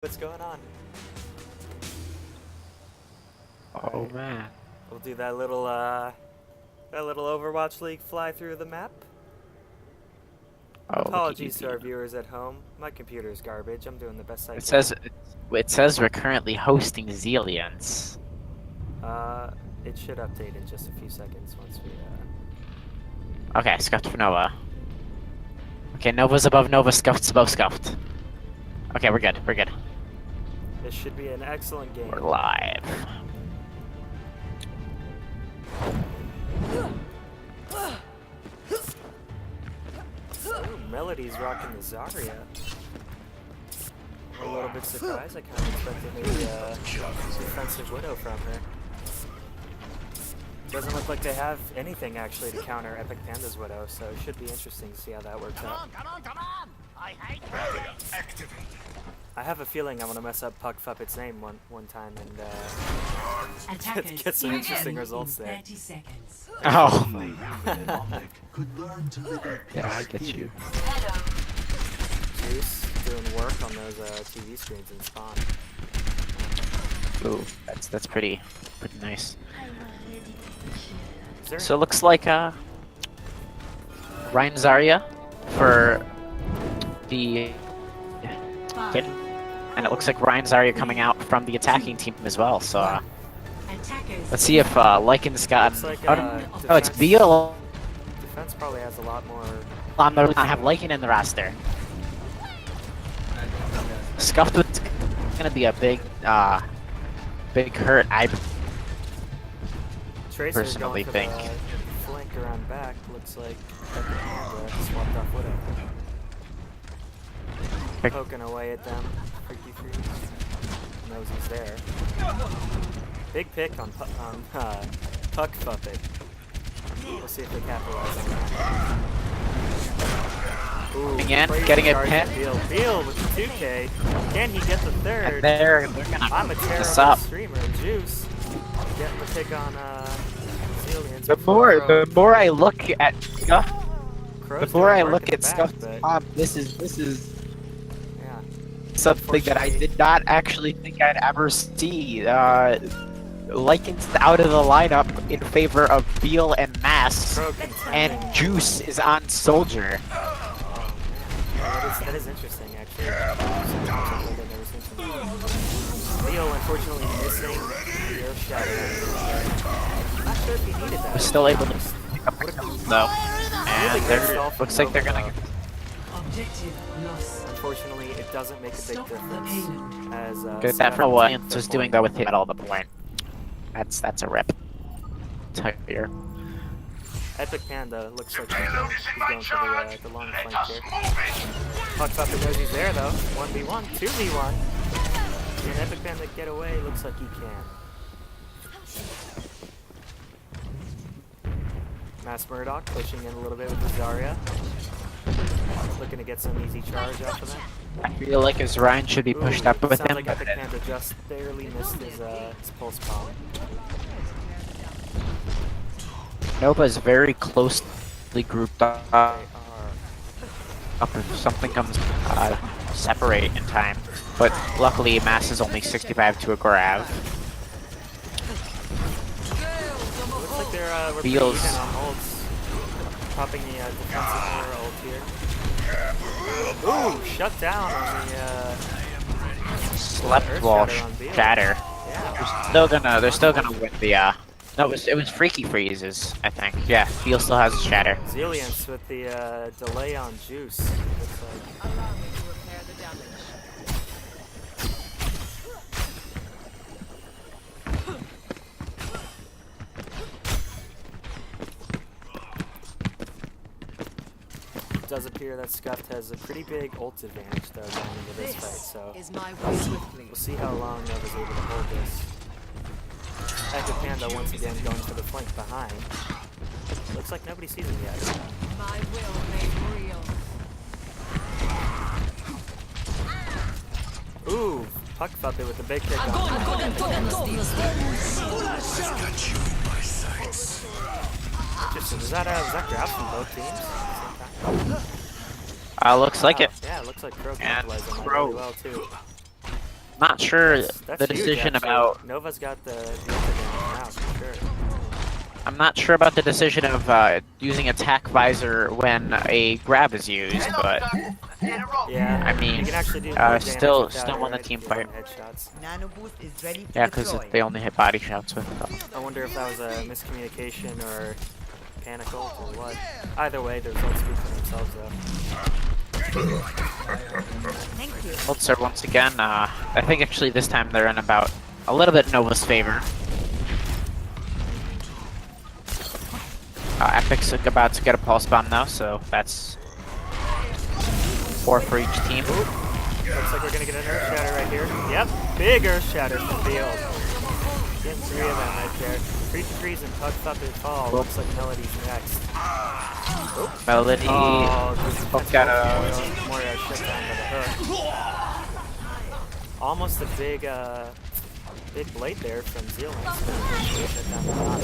What's going on? Oh Alright, man. we'll do that little Overwatch League fly through the map. Okie Apologies to dokie. our viewers at home. My computer's garbage. I'm doing the best I It can. says it says we're currently hosting Zillions. Uh, it should update in just a few seconds once we, Okay, Scuffed for Nova. Okay, Nova's above Nova, Scuffed's above Scuffed. Okay, we're good. We're good. This should be an excellent game. We're live. Ooh, Melody's rocking the Zarya. I'm a little bit surprised. I kind of expected maybe a defensive Widow from her. Doesn't look like they have anything actually to counter Epic Panda's Widow, so it should be interesting to see how that works out. Come on! I hate activate. I have a feeling I'm gonna mess up Puck Fuppet's name one time and get some interesting results there. 30 seconds. Oh. Could learn to live Yeah, I get you. Juice doing work on those TV screens in Spawn. Ooh, that's pretty nice. Is there So it looks like Ryan Zarya for the kid. And it looks like Ryan Zarya coming out from the attacking team as well, so let's see if Lycan's got Looks like, oh, it's Beal defense probably has a lot more. on the I have Lycan in the roster. Scuffed is gonna be a big hurt, I Tracer's personally going for think. the flank around back. Looks like swapped off Widow. Poking away at them. Freaky freeze. Knows he's there. Big pick on Puck Puppet. We'll see if they capitalize on that. Ooh, Again, crazy getting a charge pin. from Beal with the 2K. Can he get the third? And they're gonna I'm a pick this terrible up. streamer. Juice getting the pick on Zillions. The more I look at Scuffed, the more I look at Scuffed's this is yeah. something that I did not actually think I'd ever see. Lycan's out of the lineup in favor of Beal and Mass, Pro and contending. Juice is on Soldier. That is interesting, actually. Leo, unfortunately, missing the Earth Shadow. Not sure if he needed that. We're still able to pick up the kills though, and looks like they're gonna. Objective lost. Unfortunately, it doesn't make a big Stop the difference. payload. As Good that for what Lycans was doing though with him at all the point. That's a rip. Here. Epic Panda looks like he's going for the long flank here. Puck Puppet knows he's there though. 1v1, 2v1. Can Epic Panda get away? Looks like he can. Mass Murdoch pushing in a little bit with the Zarya. Looking to get some easy charge off of that. I feel like his Ryan should be pushed up with Sounds him. like Epic Panda just barely missed his pulse bomb. Nova is very closely grouped up. They are. If something comes separate in time, but luckily Mass is only 65 to a grab. Looks like they're we're pretty Feels- even on ults. Popping the defensive mirror ult here. Ooh, shut down on the Slept Earth wall Shatter on Beal. shatter. Yeah. They're still gonna win the no, it was Freaky Freezes, I think. Yeah, Beal still has a shatter. Zillions with the delay on Juice. Looks like. It does appear that Scuffed has a pretty big ult advantage though going into this fight, so Is my way we'll see how long Nova's able to hold this. Epic Panda once again going for the flank behind. Looks like nobody sees him yet. My will made real. Ooh, Puck Puppet with the big kick on. Interesting. Was that grab from both teams at the same time? Looks like it. Yeah, it looks like Crow Yeah, capitalized on that Crow. really well too. Not sure That's the huge, decision actually. about. Nova's got the ultimate now for sure. I'm not sure about the decision of using attack visor when a grab is used, but Yeah, I mean, you can actually do more damage still without won the it, team if you're fight. on headshots. Nano boost is ready to Yeah, because deploy. they only hit body shots with them. I wonder if that was a miscommunication or panic ult or what. Either way, the results speak for themselves though. Thank you. Ults are once again, I think actually this time they're in about a little bit Nova's favor. Epic's about to get a pulse bomb now, so that's 4 for each team. Looks like we're gonna get an Earth Shatter right here. Yep, big Earth Shatter from Field. Getting 3 of them right there. 3 degrees and tucked up his fall. Looks like Melody's next. Oops. Melody Oh, hooked out more shut down by the hook. Almost a big blade there from Zealand. Shut down the bot.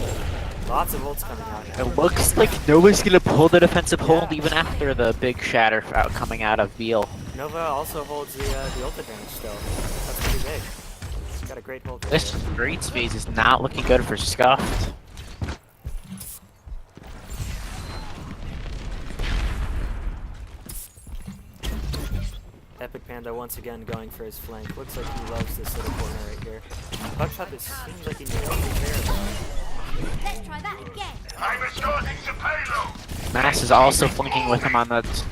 Lots of ults coming out now. It looks like Nova's gonna pull the defensive hold even after the big shatter coming out of Beal. Nova also holds the ult advantage still. That's pretty big. He's got a great hold right This there. Greats phase is not looking good for Scuffed. Epic Panda once again going for his flank. Looks like he loves this little corner right here. Buckshot, it seems like he nails his hair. Let's try that again. I'm escorting the payload. Mass is also flanking with him on the.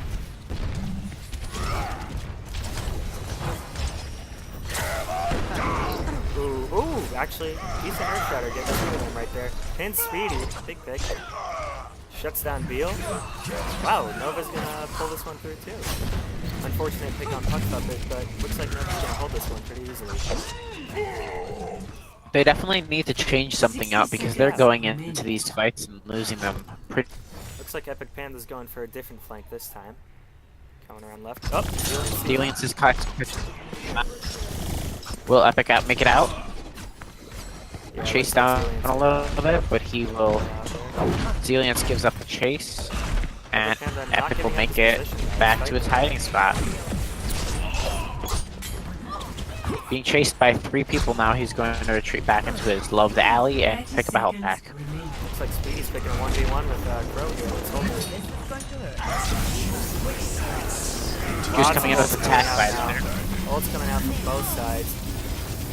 Ooh, actually, decent Earth Shatter getting rid of him right there. Pin Speedy, big pick. Shuts down Beal. Wow, Nova's gonna pull this one through too. Unfortunate pick on Puck Puppet, but looks like Nova's gonna hold this one pretty easily. They definitely need to change something up because they're going into these fights and losing them pretty. Looks like Epic Panda's going for a different flank this time. Coming around left. Oh, Deliance is cut. Will Epic make it out? yeah, Chase looks like down Zealand's a little bit, but he will. Zeliance gives up the chase, and Panda not Epic will giving up make his it position, though. back He's to his fighting. hiding spot. Being chased by 3 people now, he's going to retreat back into his loved alley and pick up a health pack. Looks like Speedy's picking a 1v1 with Crow here. Let's hold it. Just coming in with Lots of attack ults visor coming out there. now. Ults coming out from both sides.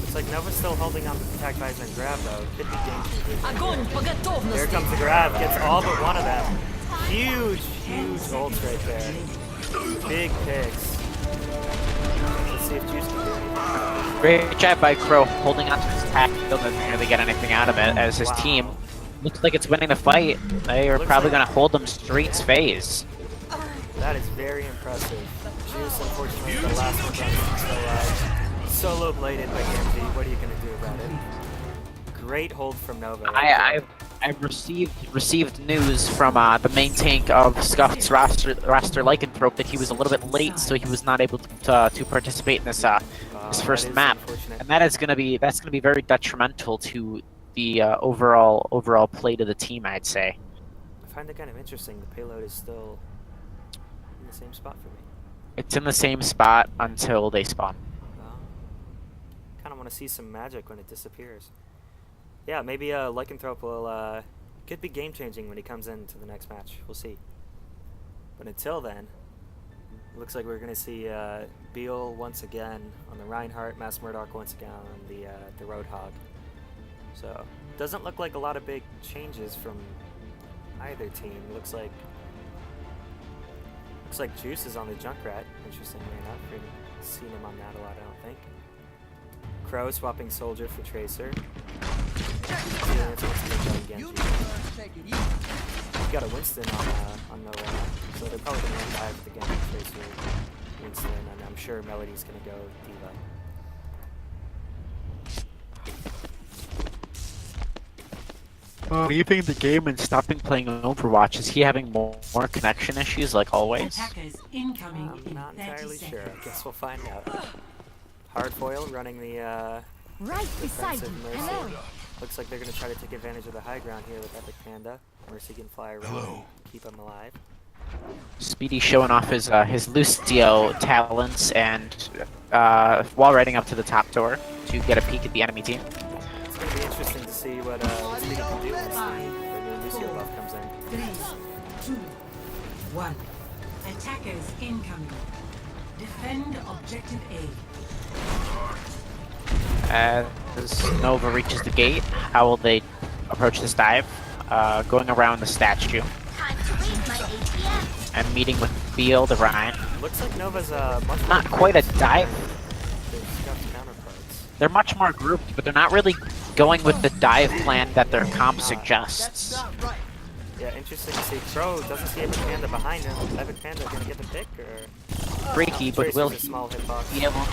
Looks like Nova's still holding on to the attack visor and grab though. Could be game changer. Here comes the grab. Gets all but one of them. Huge ults right there. Big picks. Let's see if Juice can do anything. Great job by Crow holding on to his attack. Still doesn't really get anything out of it as his Wow. team looks like it's winning the fight. They are Looks probably like- going to hold them straight phase. That is very impressive. Juice, unfortunately, the last one done, so solo bladed by DMZ. What are you gonna do about it? Great hold from Nova. I've received news from the main tank of Scuffed's roster Lycanthrope that he was a little bit late, so he was not able to participate in this that first is map, unfortunate. and that's gonna be very detrimental to the overall play to the team, I'd say. I find it kind of interesting. The payload is still in the same spot for me. It's in the same spot until they spawn. Kind of want to see some magic when it disappears. Yeah, maybe Lycanthrope will could be game changing when he comes into the next match. We'll see. But until then, looks like we're gonna see Beal once again on the Reinhardt, Mass Murdoch once again on the Roadhog. So doesn't look like a lot of big changes from either team. Looks like Juice is on the Junkrat. Interestingly enough, we haven't seen him on that a lot, I don't think. Crow swapping Soldier for Tracer. We've got a Winston on the so they're probably going to dive with the Genji Tracer, Winston, and I'm sure Melody's going to go Diva. Leaving the game and stopping playing Overwatch, is he having more connection issues like always? Attackers incoming I'm in not 30 entirely sure. I seconds. guess we'll find out. Hardfoil running the Right beside you. defensive Mercy. Hello. Looks like they're going to try to take advantage of the high ground here with Epic Panda. Mercy can fly around and keep him alive. Speedy showing off his Lucio talents and while riding up to the top door to get a peek at the enemy team. It's gonna be interesting to see what Speedy can do once the new Lucio buff comes in. 3, 2, 1. Attackers incoming. Defend objective A. As Nova reaches the gate, how will they approach this dive? Going around the statue Time to raise my ATM. and meeting with Beal the Rhine. Looks like Nova's much more Not quite a dive. Their Scuffed counterparts. They're much more grouped, but they're not really going with the dive plan that their comp suggests. Yeah, interesting to see. Crow doesn't see Epic Panda behind him. Epic Panda gonna get the pick, or Freaky, but Tracer's will a he small hitbox. be able?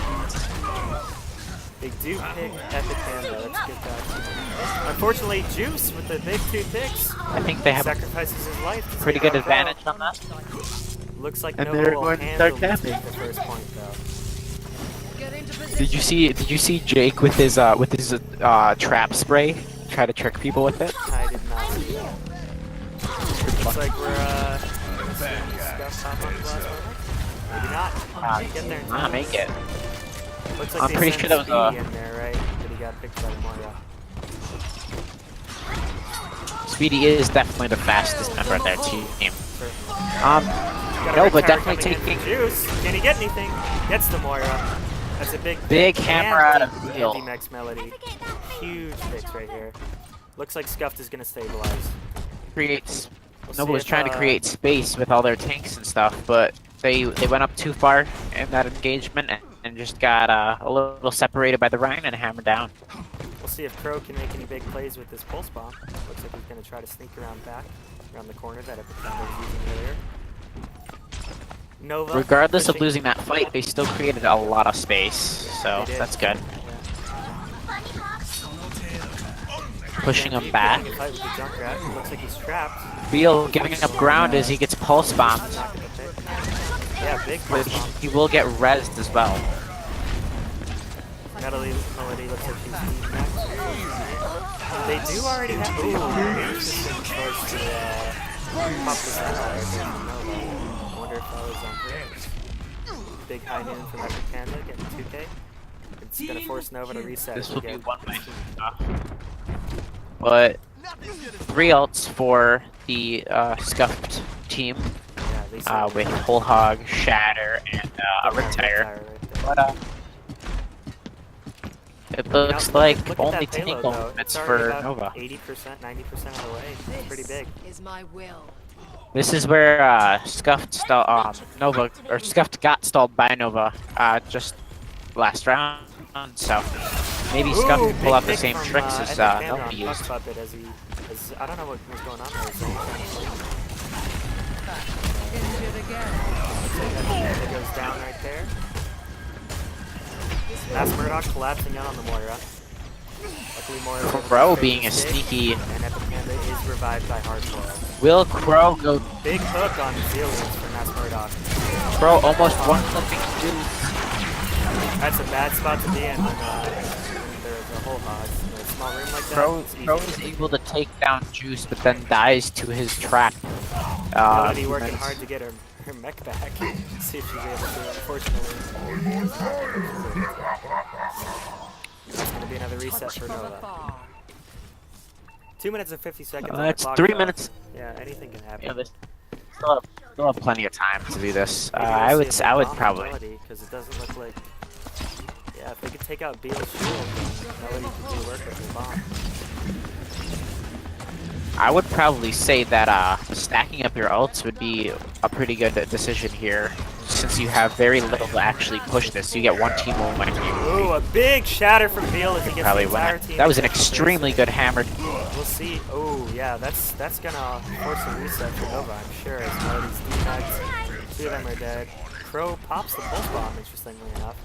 They do pick Epic Panda. That's good catch. Unfortunately, Juice with the big 2 picks I think they have a sacrifices his life. to pretty save good our Crow. advantage on that. Looks like And Nova they're will going to handle start this tapping. the first point though. Get into position. Did you see Jake with his trap spray try to trick people with it? I did not see that. Looks like we're gonna see Scuffed hop on the last one. Maybe not. Get there. Not make it. Looks like I'm they pretty sent sure that was, Speedy in there, right? But he got picked by Moira. Speedy is definitely the fastest member of their team. Got a No, red but tower definitely coming in taking from Juice. Can he get anything? Gets the Moira. That's a big Big pick. hammer And out of Beal. Anti-Max Melody. Huge picks right here. Looks like Scuffed is gonna stabilize. creates. We'll Nova see was if, trying to create space with all their tanks and stuff, but they went up too far in that engagement and just got a little separated by the Rhine and hammered down. We'll see if Crow can make any big plays with this pulse bomb. Looks like he's gonna try to sneak around back, around the corner that Epic Panda was using earlier. Nova. Regardless of pushing- losing that fight, they still created a lot of space, so They did. that's good. Bunny hops. Pushing Yeah, him back. getting a fight with the Junkrat. Looks like he's trapped. Beal giving up ground as he gets pulse bombed, Not gonna pick. Yeah, big but pulse bomb. he will get rezzed as well. Melody looks like she's being back. They do already have. Ooh, interesting choice to pop this out right there from Nova. I wonder if that was on purpose. Big high noon from Epic Panda getting 2K. It's gonna force Nova to reset. This and will be get- one way. But 3 ults for the Scuffed team Yeah, they said- with Whole Hog, Shatter, and a Riptire. right there. But it You know, looks like look at only that 10 payload, though. moments It's already for about Nova. 80%, 90% of the way. It's pretty big. Is my will. This is where Scuffed Nova or Scuffed got stalled by Nova just last round. So maybe Scuffed can pull big out the pick same from, tricks Epic as Panda Nova on used. Puck Puppet as I don't know what was going on there. Zone Injured again. It goes down right there. Mass Murdoch collapsing out on the Moira. Luckily Moira was able to Crow trade being the a stick, sneaky. and Epic Panda is revived by Hardcore. Will Crow go? Big hook on Zillions for Mass Murdoch. Crow almost one clipping Juice. That's a bad spot to be in when there's a whole hog. In a small room like that, Crow it's easy is to able to take down Juice, but then dies to his trap. Melody few working minutes. hard to get her mech back. See if she's able to. Unfortunately, it's gonna be another reset for From Nova. afar. 2 minutes and 50 seconds. on the That's clock, 3 though. minutes. Yeah, anything can happen. Yeah, this still have plenty of time to do this. Maybe we'll I see would if they bomb probably. Melody, because it doesn't look like. Yeah, if they could take out Beal's shield, then Melody could do work with the bomb. I would probably say that stacking up your ults would be a pretty good decision here, since you have very little to actually push this. You get one team will win. Ooh, a big shatter from Beal as he gets Probably the win entire it. team. That was an to face. extremely good hammer. We'll see. Oh, yeah, that's gonna force a reset for Nova, I'm sure. As Melody's D-Mags, 2 of them are dead. Crow pops the pulse bomb, interestingly enough.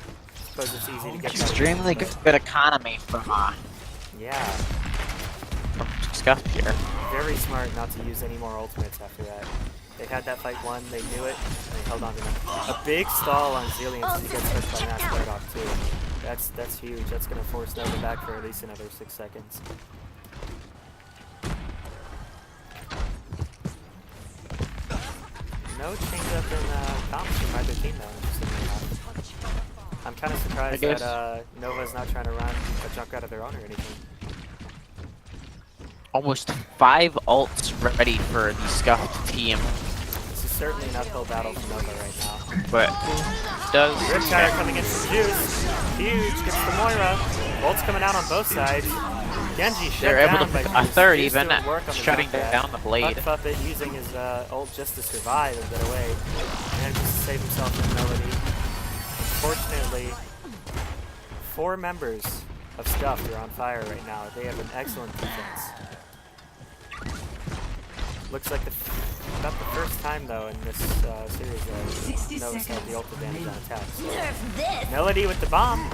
Suppose it's easy to get that Extremely but- good economy from Yeah, Scuffed here. very smart not to use any more ultimates after that. They had that fight won, they knew it, and they held on to them. A big stall on Zillions as he gets hurt by Mass Murdoch too. That's huge. That's gonna force Nova back for at least another 6 seconds. no change up in comps from either team though. Interestingly enough. I'm kind of surprised that Nova's not trying to run a junk out of their own or anything. Almost 5 ults ready for the Scuffed team. This is certainly an uphill battle for Nova right now. But does Riptire coming in from Juice. Huge, gets the Moira. Ult's coming out on both sides. Genji shut they're able down to by pick a Juice. third Juice even, doing work on the shutting jump down the blade. Puck Puppet using his ult just to survive and get away. Manages to save himself from Melody. Unfortunately, 4 members of Scuffed are on fire right now. They have an excellent defense. Looks like about the first time though in this series Nova's had the ult advantage on attacks. Nerf this. Melody with the bomb.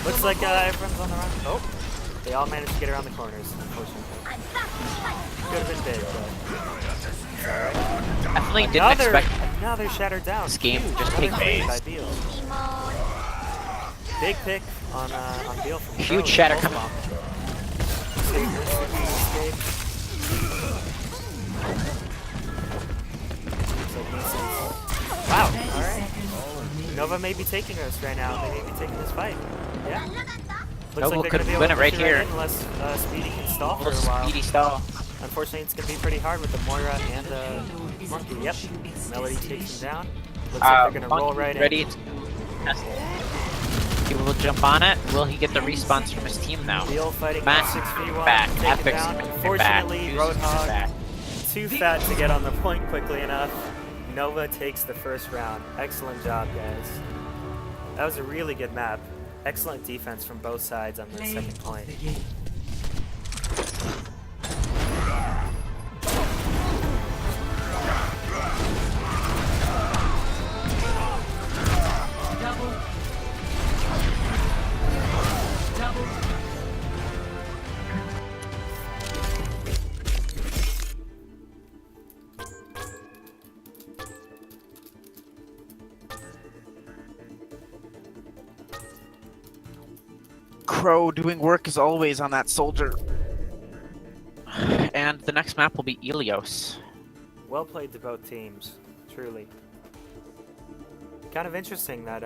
Looks like everyone's on the run. Oh, they all managed to get around the corners, unfortunately. Could have been big, but it's alright. Definitely didn't expect Another shattered down. this game to Huge. just take Another play by phase. Beal. Big pick on Beal from Huge Pro. shatter Both come of on. them. Escape. Wow, alright. Nova may be taking us right now. They may be taking this fight. Yeah. Looks Nova like they're could gonna be able win to it right push here. in unless Speedy can stall for a Little while. speedy stall. Unfortunately, it's gonna be pretty hard with the Moira and Monkey. Yep. Melody takes him down. Looks like they're gonna roll right ready in. to test it. He will jump on it. Will he get the respawns from his team now? Beal fighting Matt 6v1, back. taken Epic's down. back. Unfortunately, Juice is Roadhog back. too fat to get on the point quickly enough. Nova takes the first round. Excellent job, guys. That was a really good map. Excellent defense from both sides on the second point. Crow doing work as always on that soldier. And the next map will be Ilios. Well played to both teams, truly. Kind of interesting that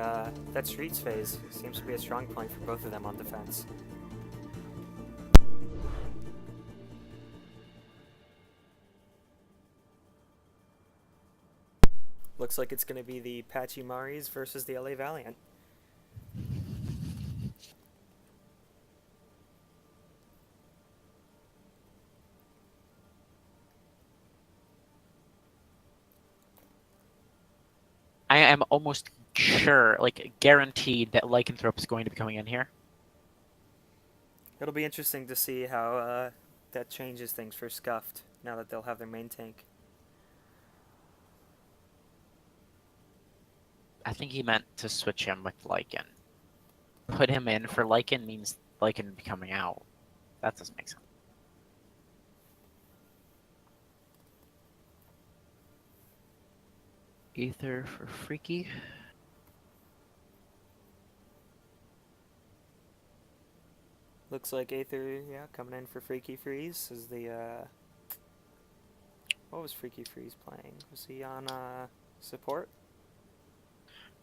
that Streets phase seems to be a strong point for both of them on defense. Looks like it's going to be the Patchy Maris versus the LA Valiant. I am almost sure, like guaranteed, that Lycanthrope is going to be coming in here. It'll be interesting to see how that changes things for Scuffed now that they'll have their main tank. I think he meant to switch him with Lycan. Put him in for Lycan means Lycan be coming out. That doesn't make sense. Ether for Freaky. Looks like Aether, yeah, coming in for Freaky Freeze is the, what was Freaky Freeze playing? Was he on, support?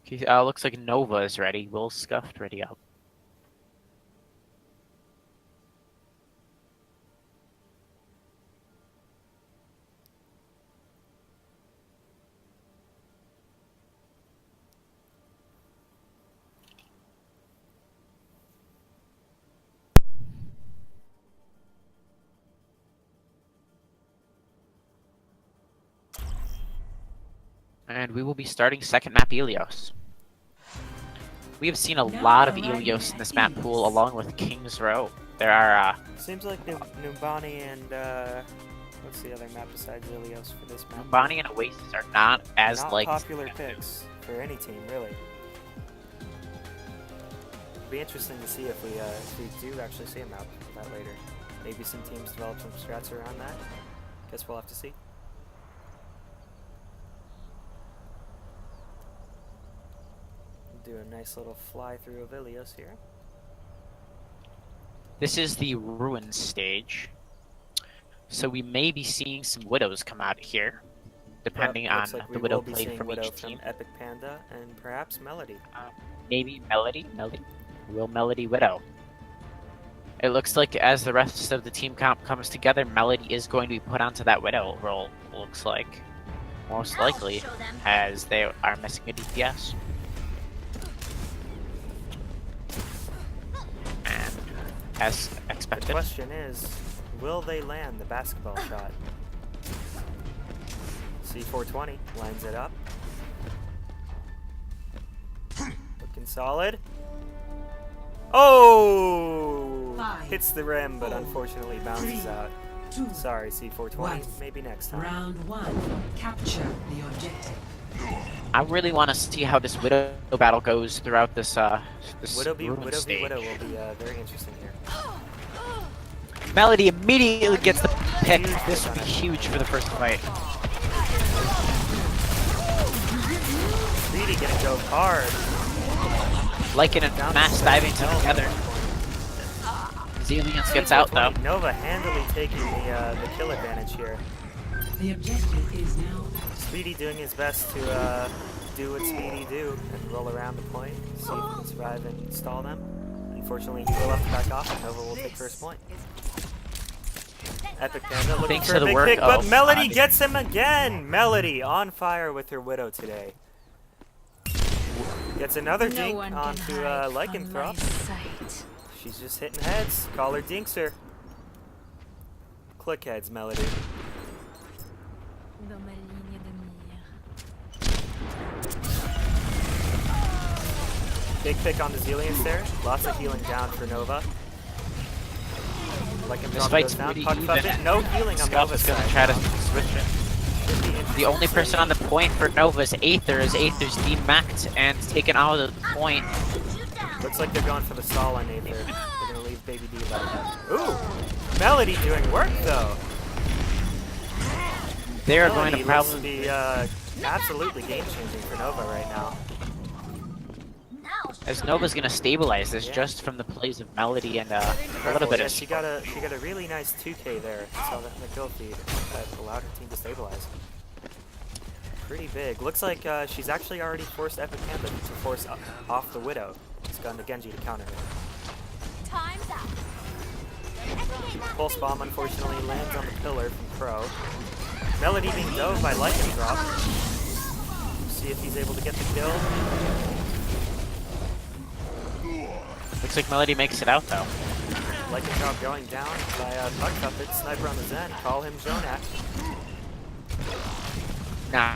Okay, looks like Nova is ready. Will Scuffed ready up. And we will be starting second map Ilios. We have seen a lot of Ilios in this map pool along with King's Row. There are Seems like Numbani and, what's the other map besides Ilios for this map? Bonnie and Oasis are not as Not like popular picks for any team, really. It'll be interesting to see if we do actually see a map of that later. Maybe some teams develop some strats around that. Guess we'll have to see. Do a nice little fly through of Ilios here. This is the Ruin stage. So we may be seeing some Widows come out here. depending on looks like the we Widow will be played seeing from Widow each from team. Epic Panda and perhaps Melody. Maybe Melody? Will Melody Widow? It looks like as the rest of the team comp comes together, Melody is going to be put onto that Widow role, looks like. Most likely, show them. as they are missing a DPS. And as The expected, question is, will they land the basketball shot? C420 lines it up. Looking solid. Oh! Five, Hits the rim, but four, unfortunately bounces three, out. 2, Sorry, C420. one. Maybe next time. Round 1. Capture the objective. I really want to see how this Widow battle goes throughout this Widow v ruin Widow v stage. Widow will be very interesting here. Melody immediately gets the pick. Huge This pick will be on it. huge for the first fight. Speedy gonna go hard. Lycan and Down Mass to diving 7. together. Zelians gets out though. Nova handily taking the kill advantage here. The objective is now Speedy doing his best to do what Speedy do and roll around the point, see if he can survive and stall them. Unfortunately, he will have to back off and Nova will take first point. Epic Panda looking Thanks for to a the big work pick, but of, Melody gets him again! Melody on fire with her Widow today. Gets another No dink one can onto hide from my Lycanthrope. sight. She's just hitting heads. Call her Dinkser. Click heads, Melody. Dans ma ligne de mire. Big pick on the Zelians there. Lots of healing down for Nova. This fight's pretty Puck even. puppet, no healing on Scuff Nova's is gonna side. try to now. switch it. Should be interesting The only to person see. on the point for Nova is Aether, as Aether's demacked and taken out of the point. Looks like they're going for the stall on Aether. They're gonna leave Baby D left. Ooh! Melody doing work though. They are Melody going to looks to probably be absolutely game changing for Nova right now. as Nova's gonna stabilize this just from the plays of Melody and a little bit Yeah, of she got a really nice 2K there. Saw that in the kill feed that allowed her team to stabilize. Pretty big. Looks like she's actually already forced Epic Panda to force off the Widow. It's gone to Genji to counter her. Time's up. Pulse Bomb unfortunately lands on the pillar from Crow. Melody being dove by Lycanthrope. See if he's able to get the kill. looks like Melody makes it out though. Lycanthrope going down by Puck Puppet. Sniper on the Zen. Call him Jonak. Nah,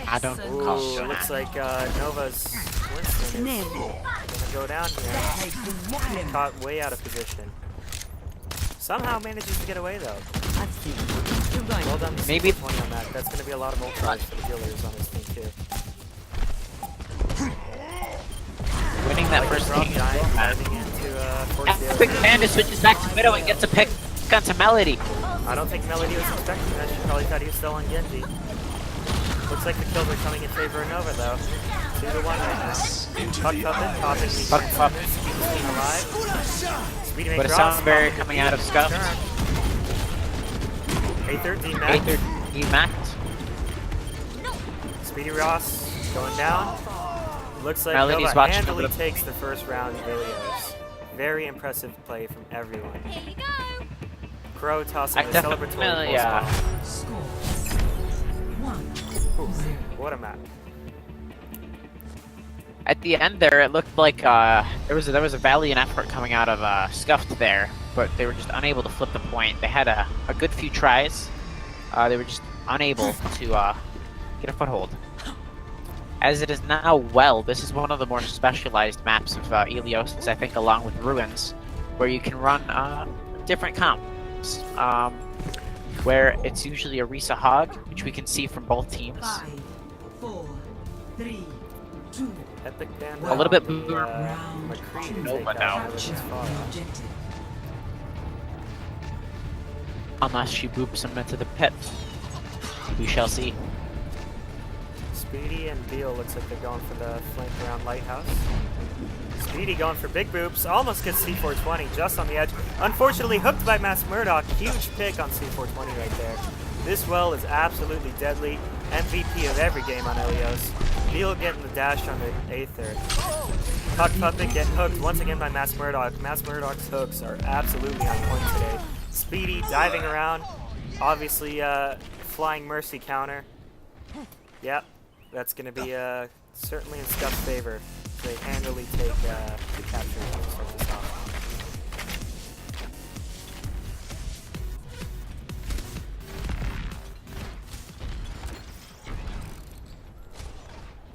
I don't Ooh, call Ooh, it. looks like Nova's Winston is gonna go down here. Caught way out of position. Somehow manages to get away though. Well done to Maybe- C420 on that. That's gonna be a lot of ultras for the healers on this team too. Winning that first Drop game. Giant diving into force the Epic other. Panda switches back to Widow and gets a pick onto Melody. I don't think Melody was expecting that. She probably thought he was still on Genji. Looks like the kills are coming in favor of Nova though. 2-1 right now. Puck Puppet popping the Puck Puppet. Speedy alive. Speedy But a makes sound barrier coming out of Scuffed. Aether D-Max. Aether demacked. Speedy Ross going down. Looks like Melody's Nova watching handily over the- takes the first round videos. Very impressive play from everyone. Here you go. Crow tossing I a definitely- celebratory yeah. pulse bomb. score 1-0. What a map. At the end there, it looked like there was a valiant effort coming out of Scuffed there, but they were just unable to flip the point. They had a good few tries. They were just unable to get a foothold. As it is now, this is one of the more specialized maps of Elios, I think, along with Ruins, where you can run different comps. Where it's usually a Risa Hog, which we can see from both teams. 5, 4, 3, 2. Epic Panda. A little bit the, Round McCree two. Nova takeout now. which Capture is far the off. objective. Unless she boops him into the pit. We shall see. Speedy and Beal looks like they're going for the flank around Lighthouse. Speedy going for big boops. Almost gets C420 just on the edge. Unfortunately hooked by Mass Murdoch. Huge pick on C420 right there. This well is absolutely deadly. MVP of every game on Elios. Beal getting the dash on the Aether. Puck Puppet getting hooked once again by Mass Murdock. Mass Murdock's hooks are absolutely on point today. Speedy diving around. Obviously, flying Mercy counter. Yep, that's going to be certainly in Scuff's favor. They handily take the capture and start this off.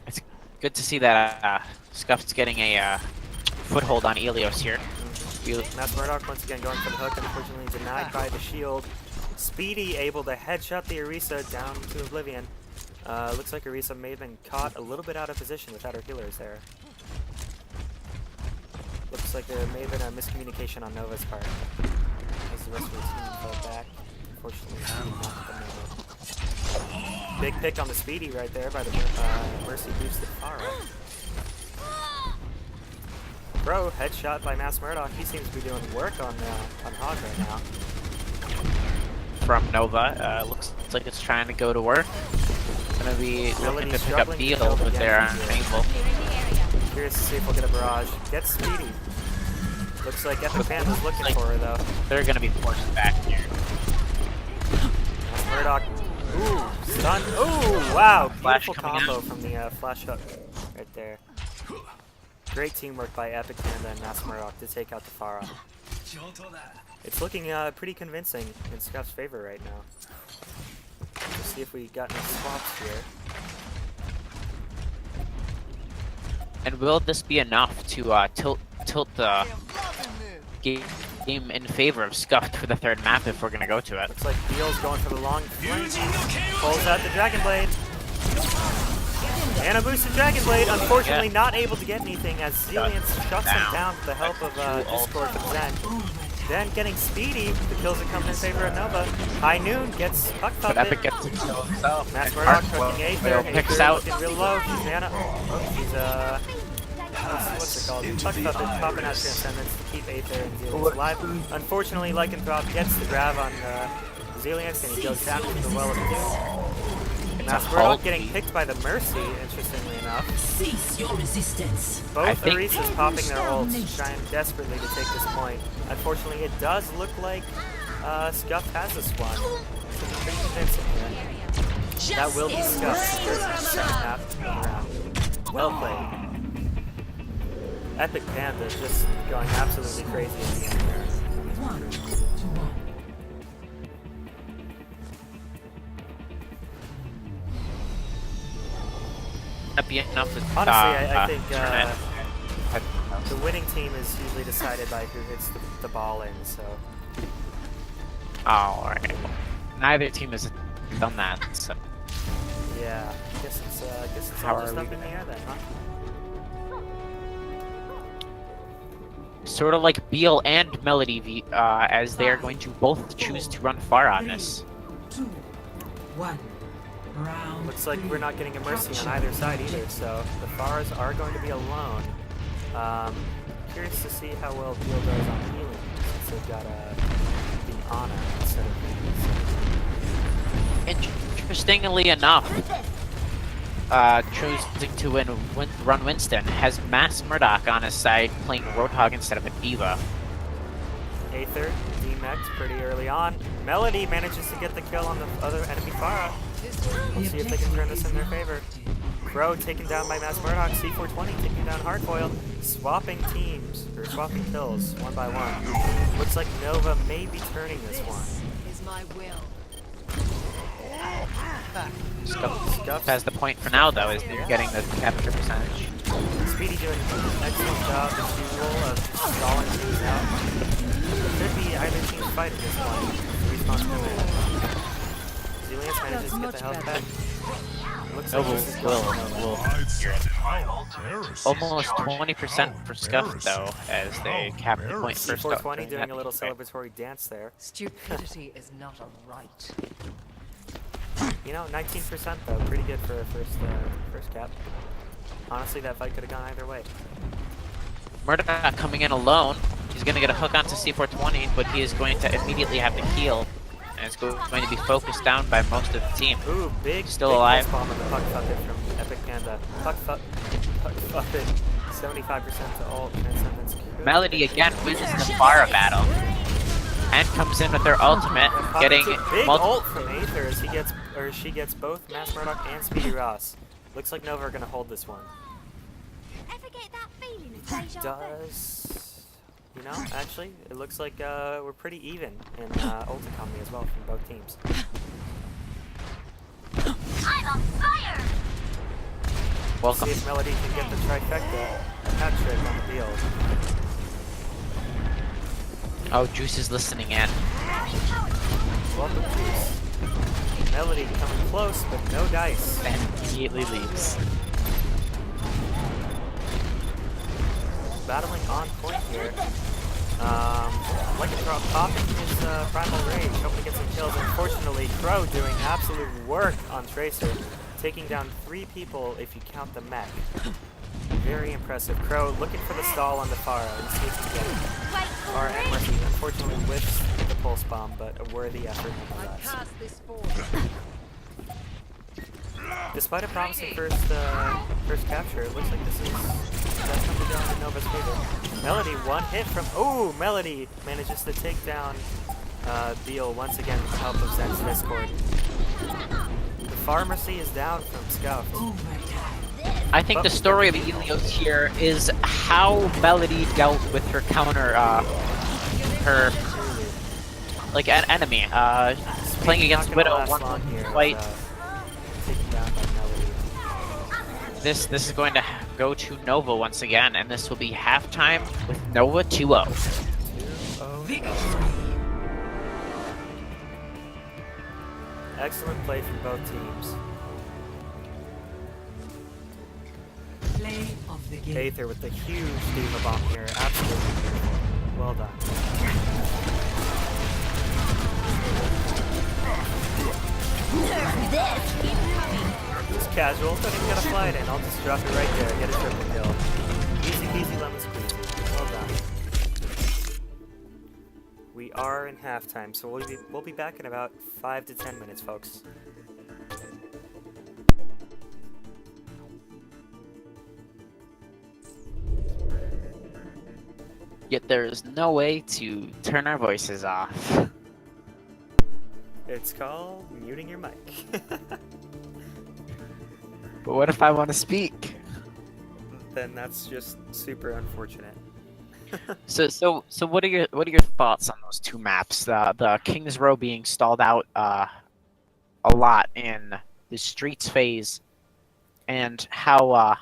It's good to see that Scuffed's getting a foothold on Elios here. Mass Murdock once again going for the hook, unfortunately denied by the shield. Speedy able to headshot the Orisa down to oblivion. Looks like Orisa may have been caught a little bit out of position without her healers there. Looks like there may have been a miscommunication on Nova's part, as the rest of the team fell back. Unfortunately, Speedy knocked them over. Big pick on the Speedy right there by the Mercy boosted Pharah. Bro, headshot by Mass Murdock. He seems to be doing work on Hog right now. From Nova, looks like it's trying to go to work. Gonna be looking to pick up Beal, but they're unable. Curious to see if we'll get a barrage. Get Speedy. Looks like Epic Fan was looking for her though. They're gonna be forced back here. Mass Murdock. Ooh, stun. Ooh, wow. Flash Beautiful coming combo out. from the flash hook right there. Great teamwork by Epic Panda and Mass Murdock to take out the Pharah. It's looking pretty convincing in Scuff's favor right now. Let's see if we got any swaps here. And will this be enough to tilt the game in favor of Scuffed for the third map if we're gonna go to it? Looks like Beal's going for the long flank. Pulls out the Dragon Blade. And a boosted Dragon Blade, unfortunately not able to get anything as Zillion shuts him down with the help of Discord from Zen. Then getting Speedy, the kills are coming in favor of Nova. High Noon gets Puck But Puppet. Epic gets to kill himself. Mass And Murdock Hartwell cooking Aether. picks Aether out. looking real low. She's Nana. Oh, she's what's it called? Puck Puppet popping out Transcendence to keep Aether and Zillion alive. Unfortunately, Lycanthrope gets the grab on Zillion, and he goes down into the well of doom. Mass Murdock getting picked by the Mercy, interestingly enough. Cease your resistance. Both think- Orisas popping their ults, trying desperately to take this point. Unfortunately, it does look like Scuffed has this one. Pretty convincing here. That will be Scuffed in the second half of the round. Well played. Epic Panda just going absolutely crazy at the end there. 1-1. Not be enough with, Honestly, I think Turnet. the winning team is usually decided by who hits the ball in, so. Alright. Neither team has done that, so. Yeah, I guess it's How all are just we up in the air then, huh? Sort of like Beal and Melody, as they are going to both choose to run far on this. 2, 1. Round Looks like we're not getting a mercy on capture. either side either, so the Faras are going to be alone. Curious to see how well Beal does on healing, since they've got the Ana instead of Interestingly enough, choosing to run Winston has Mass Murdock on his side playing Roadhog instead of a Diva. Aether, D-Mech pretty early on. Melody manages to get the kill on the other enemy Pharah. We'll see if they can turn this in their favor. Crow taken down by Mass Murdock, C420 taking down Hardfoil, swapping teams, or swapping kills, one by one. Looks like Nova may be turning this one. Is my will. Scuffed has the point for now, though, as they're getting the capture percentage. Speedy doing an excellent job as usual of stalling things out. It could be either team's fight at this point. Respawn's coming in. Zillion manages to get the health back. Looks like Nova this is will. Will. Almost 20% for Scuffed, though, as they cap the point first up. C420 doing a little celebratory dance there. Stupidity is not a right. You know, 19% though, pretty good for a first cap. Honestly, that fight could have gone either way. Murdoch coming in alone. He's going to get a hook onto C420, but he is going to immediately have to heal and it's going to be focused down by most of the team. Ooh, big, Still big alive. pulse bomb on the Puck Puppet from Epic Panda. Puck Puppet, 75% to ult. Transcendence. Melody again wins the fire battle and comes in with their ultimate, getting Big multiple. ult from Aether as she gets both Mass Murdock and Speedy Ross. Looks like Nova are gonna hold this one. Ever get that feeling of deja vu? Does, you know, actually, it looks like we're pretty even in ult economy as well from both teams. I'm on fire! Welcome. See if Melody can get the trifecta, a hat trick on the deal. Oh, Juice is listening in. Welcome, Juice. Melody coming close, but no dice. And immediately leaves. Battling on point here. Like a drop popping his primal rage, hoping to get some kills. Unfortunately, Crow doing absolute work on Tracer, taking down 3 people if you count the mech. Very impressive. Crow looking for the stall on the Pharah and sneaks to get it. Wait for Pharah and it! Mercy unfortunately whiffs the pulse bomb, but a worthy effort I nonetheless. cast this forth. Despite a promising first capture, it looks like this is that's going to go in Nova's favor. Melody, one hit from Melody manages to take down Beal once again with the help of Zen's Discord. The Pharmacy is down from Scuffed. I think the story of Helios here is how Melody dealt with her counter, her like an enemy. Playing against Widow one fight. Taken down by Melody. This is going to go to Nova once again, and this will be halftime with Nova 2-0. Excellent play from both teams. Play of the game. Aether with the huge Diva Bomb here. Absolutely beautiful. Well done. Just casual, don't even gotta fly it in. I'll just drop it right there, get a triple kill. Easy peasy lemon squeezy. Well done. We are in halftime, so we'll be back in about 5 to 10 minutes, folks. Yet there is no way to turn our voices off. It's called muting your mic. But what if I want to speak? Then that's just super unfortunate. So what are your thoughts on those two maps? The King's Row being stalled out a lot in the Streets phase, and how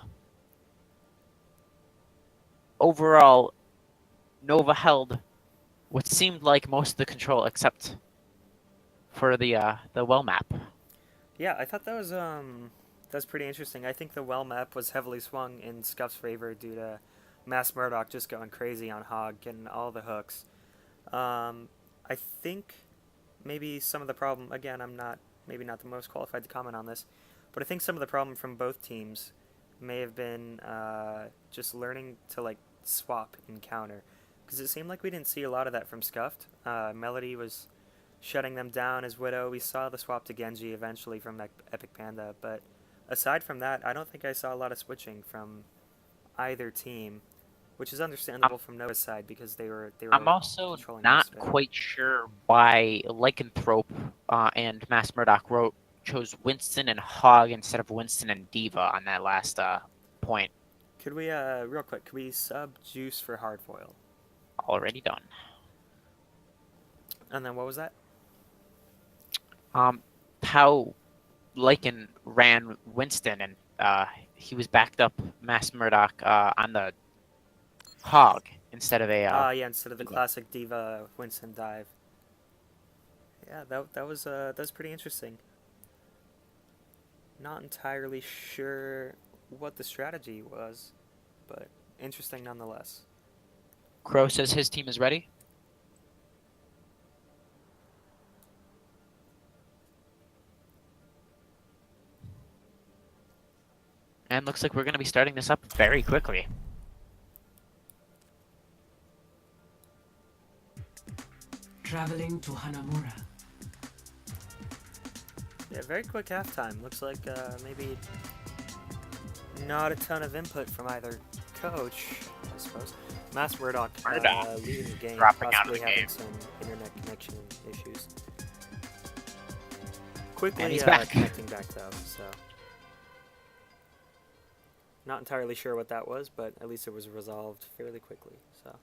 overall Nova held what seemed like most of the control, except for the well map. Yeah, I thought that was pretty interesting. I think the well map was heavily swung in Scuff's favor due to Mass Murdock just going crazy on Hog, getting all the hooks. I think maybe some of the problem, again, I'm maybe not the most qualified to comment on this, but I think some of the problem from both teams may have been just learning to like swap and counter, because it seemed like we didn't see a lot of that from Scuffed. Melody was shutting them down as Widow. We saw the swap to Genji eventually from Epic Panda, but aside from that, I don't think I saw a lot of switching from either team, which is understandable from Nova's side because they were. I'm also controlling not most of it. quite sure why Lycanthrope and Mass Murdock chose Winston and Hog instead of Winston and Diva on that last point. Could we, real quick, could we sub Juice for Hardfoil? Already done. And then what was that? How Lycan ran Winston and he was backed up Mass Murdock on the Hog instead of a Yeah, instead of the classic Diva Winston dive. Yeah, that was pretty interesting. Not entirely sure what the strategy was, but interesting nonetheless. Crow says his team is ready. And looks like we're going to be starting this up very quickly. Traveling to Hanamura. Yeah, very quick halftime. Looks like maybe not a ton of input from either coach, I suppose. Mass Murdoch leading the game, Dropping out of possibly the having game. some internet connection issues. Quickly And he's back. connecting back though, so. Not entirely sure what that was, but at least it was resolved fairly quickly, so.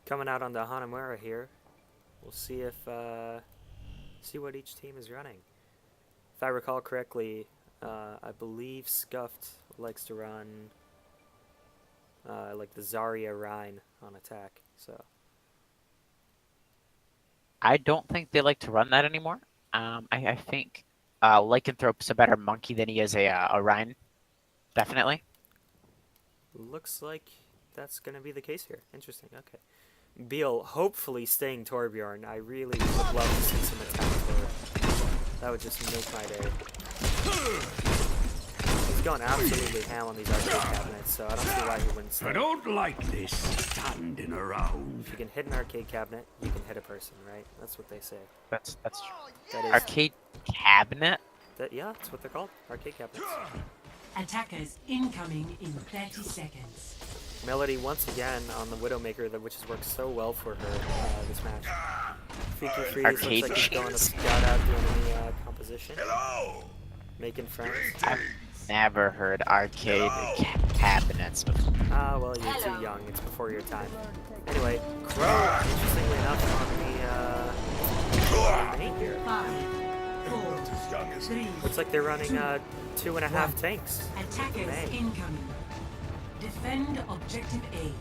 Coming out on the Hanamura here. We'll see if, see what each team is running. If I recall correctly, I believe Scuffed likes to run like the Zarya Rhine on attack, so. I don't think they like to run that anymore. I think Lycanthrope's a better monkey than he is a Rhine. Definitely. Looks like that's going to be the case here. Interesting, okay. Beal hopefully staying Torbjorn. I really would love to see some attack Tor. That would just make my day. He's going absolutely ham on these arcade cabinets, so I don't see why he wouldn't stay. I don't like this standing around. If you can hit an arcade cabinet, you can hit a person, right? That's what they say. That's true. That is, Arcade cabinet. yeah, that's what they're called. Arcade cabinets. Attackers incoming in 30 seconds. Melody once again on the Widowmaker, which has worked so well for her this match. Freaky Freeze Arcade looks like he's going to machines. scout out the enemy composition. Hello. Making friends. I've never heard arcade cabinets before. Ah, well, you're too young. It's before your time. Anyway, Crow, interestingly enough, on the main here. 5, 4, 3. Looks like they're running 2.5 tanks. Attackers May. incoming. Defend objective A.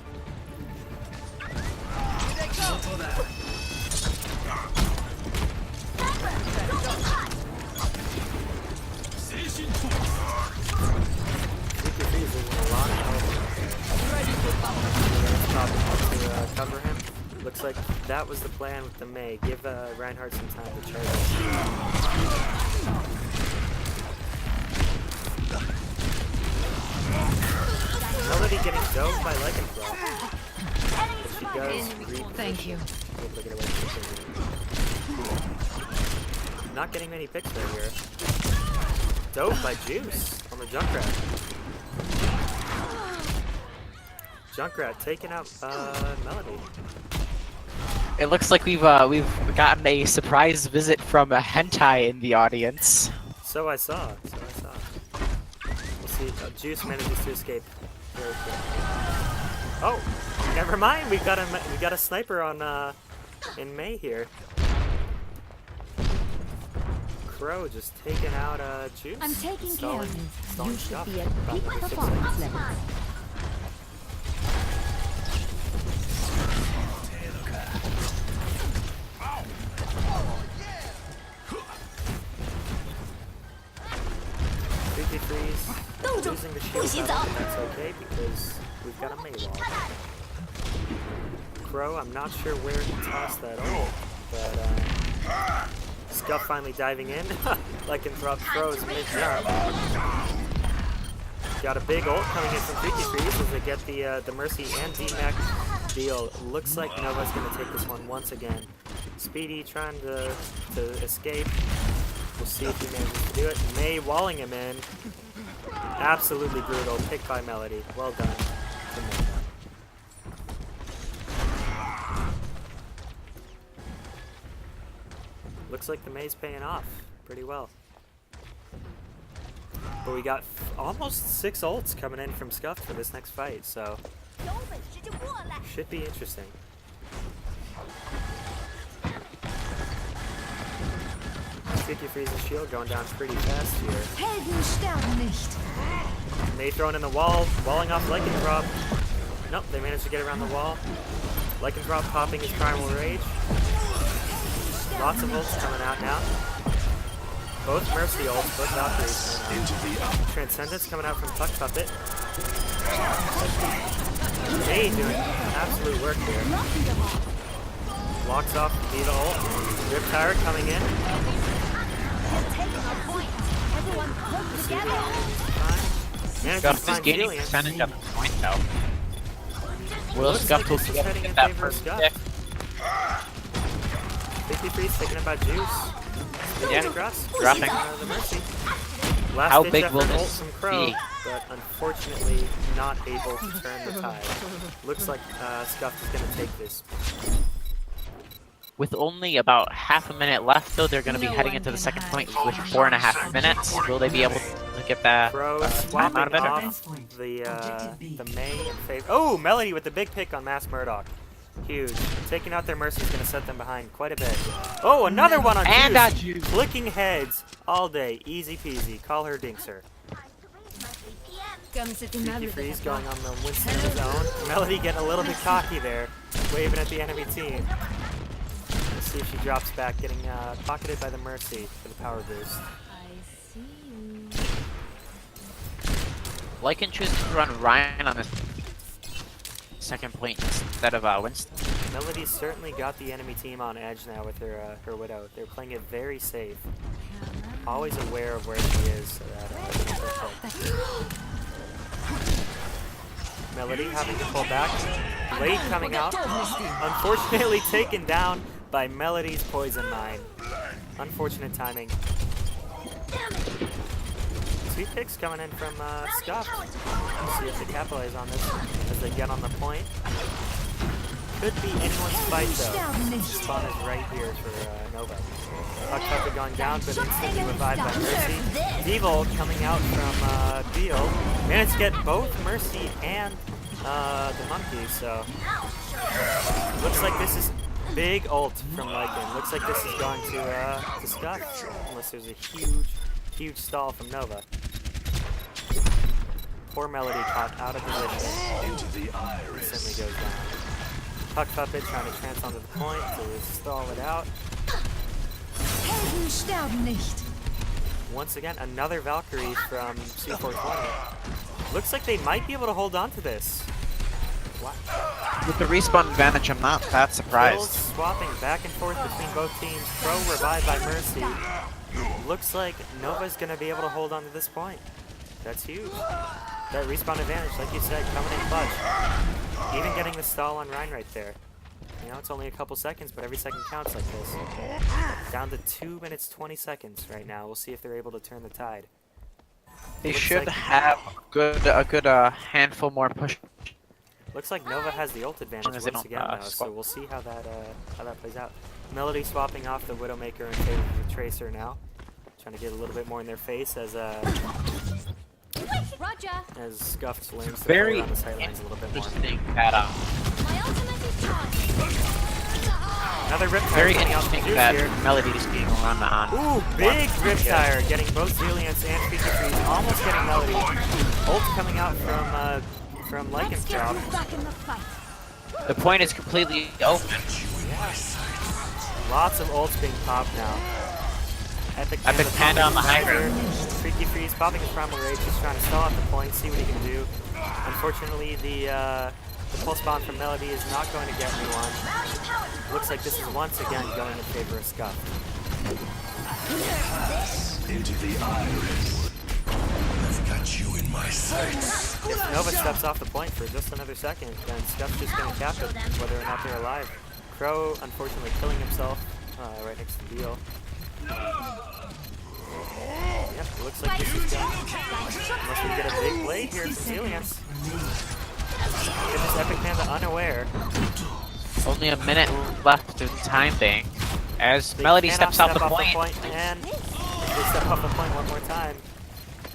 Freaky Freeze is a lot of help to cover him. Looks like that was the plan with the May. Give Reinhardt some time to charge. Melody getting domed by Lycanthrope. But she does read. Thank you. Hopefully get away from the Not getting many picks right here. Domed by Juice on the Junkrat. Junkrat taking out Melody. It looks like we've gotten a surprise visit from a hentai in the audience. So I saw. We'll see. Juice manages to escape very quick. Oh, never mind. We got a sniper on in May here. Crow just taking out Juice. I'm taking care of you. Stalling You should Scuffed. be at About peak maybe 6 performance seconds. levels. Freaky Freeze losing the shield out, but that's okay because we've got a May wall. Crow, I'm not sure where he tossed that ult, but Scuff finally diving in. Lycanthrope throws mid-jump. Got a big ult coming in from Freaky Freeze as they get the Mercy and D-Mac deal. Looks like Nova's going to take this one once again. Speedy trying to escape. We'll see if he manages to do it. May walling him in. Absolutely brutal. Pick by Melody. Well done to Nova. Looks like the May's paying off pretty well. But we got almost 6 ults coming in from Scuffed for this next fight, so should be interesting. Freaky Freeze's shield going down pretty fast here. Helden sterben nicht. May throwing in the wall, walling off Lycanthrope. Nope, they managed to get around the wall. Lycanthrope popping his Primal Rage. Lots of ults coming out now. Both Mercy ults, both Valkyries coming out. Transcendence coming out from Puck Puppet. May doing absolute work here. Blocks off Diva ult. Rip Tower coming in. Scuffed is gaining percentage at the point though. Will Scuffed will be able to get that first pick? 53 taking it by Juice. Yeah, Cross. dropping. The Mercy. Last How ditch big effort will ult this from Crow, be? but unfortunately not able to turn the tide. Looks like Scuffed is going to take this. With only about half a minute left, though, they're going to be No heading one into the can second hide point from with my 4.5 minutes. Will they be able to get that Crow time swapping out of it? Or? off the May in favor. Oh, Melody with the big pick on Mass Murdoch. Huge. Taking out their Mercy is going to set them behind quite a bit. Oh, another one on And Juice. Juice. Flicking heads all day. Easy peasy. Call her Dinkser. Comme c'est Freaky aimable de Freeze ta going part. on the Winston of his own. Melody getting a little bit cocky there. Waving at the enemy team. Let's see if she drops back. Getting pocketed by the Mercy for the power boost. I see you. Lycan chooses to run Ryan on this second point instead of Winston. Melody's certainly got the enemy team on edge now with her Widow. They're playing it very safe. Always aware of where she is so that they don't get picked. Melody having to pull back. Blade coming out. Unfortunately taken down by Melody's Poison Mine. Unfortunate timing. Sweet picks coming in from Scuffed. Let's see if they capitalize on this as they get on the point. Could be anyone's fight though. The spawn is right here for Nova. Puck Puppet going down, but instantly revived by Mercy. Devil coming out from Beal. Managed to get both Mercy and the Monkey, so looks like this is big ult from Lycan. Looks like this is going to Scuffed, unless there's a huge stall from Nova. Poor Melody caught out of position. Instantly goes down. Puck Puppet trying to trance onto the point to stall it out. Helden sterben nicht. Once again, another Valkyrie from C420. Looks like they might be able to hold on to this. Wow. With the respawn advantage, I'm not that Kills surprised. swapping back and forth between both teams. Pro revived by Mercy. Looks like Nova's going to be able to hold on to this point. That's huge. That respawn advantage, like you said, coming in clutch. Even getting the stall on Rhine right there. You know, it's only a couple seconds, but every second counts like this. Down to 2 minutes 20 seconds right now. We'll see if they're able to turn the tide. They Looks should like- have a good handful more push. Looks like Nova has the ult advantage as they once don't, again, though, so swap. we'll see how that plays out. Melody swapping off the Widowmaker in favor of the Tracer now, trying to get a little bit more in their face as Roger. Scuffed learns to Very play around the sidelines a little bit more. interesting that My ultimate is charged. Another Riptire very coming out interesting from Juice that here. Melody is being run on. Ooh, big Riptire getting both Zillions and Freaky Freeze, almost getting Melody. Ult coming out from Lycan's job. Back in the fight. The point is completely open. Lots of ults being popped now. Epic Panda on the high ground. Freaky Freeze popping his Primal Rage, just trying to stall out the point, see what he can do. Unfortunately, the pulse bomb from Melody is not going to get anyone. Looks like this is once again going in favor of Scuff. Into the iris. I've got you in my sights. If Nova steps off the point for just another second, then Scuff's just going to cap it, whether or not they're alive. Crow, unfortunately, killing himself right next to Deal. Yep, it looks like this is going. Unless we get a big blade here from Zillions. Get this Epic Panda unaware. Only a minute left of the time bank. As They Melody cannot steps off step the point. and if they step off the point one more time,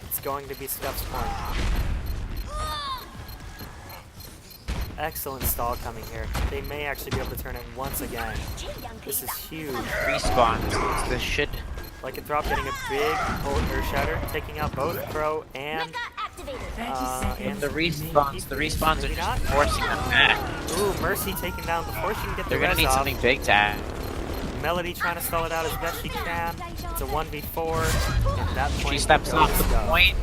it's going to be Scuff's point. Excellent stall coming here. They may actually be able to turn it once again. This is huge. Respawn. This should. Lycanthrope getting a big Earth Shatter, taking out both Crow and The respawns are Maybe just not. forcing them back. Ooh, Mercy taking down before she can get the They're gonna res need off. something big to add. Melody trying to stall it out as best she can. It's a 1v4, and that point She steps goes off the Scuff. point,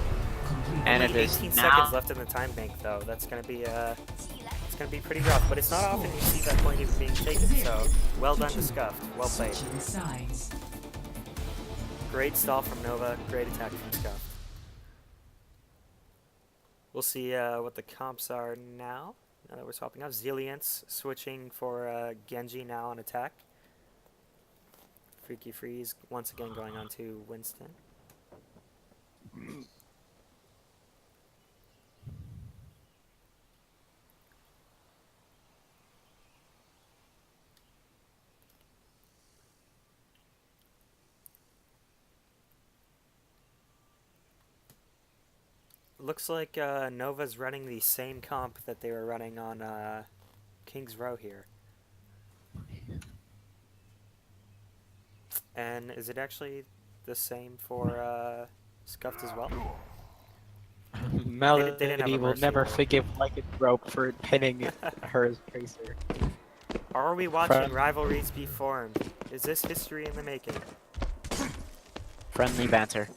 and it Only is 18 now. seconds left in the time bank, though. That's gonna be it's gonna be pretty rough. But it's not often you see that point even being taken. So well done to Scuffed. Well played. Size. Great stall from Nova. Great attack from Scuffed. We'll see what the comps are now. Now that we're swapping out, Zillions switching for Genji now on attack. Freaky Freeze once again going on to Winston. Looks like Nova's running the same comp that they were running on King's Row here. And is it actually the same for Scuffed as well? Melody will mercy never rule. forgive Lycan Rope for pinning her as Tracer. Are we watching Friend- rivalries be formed? Is this history in the making? Friendly banter.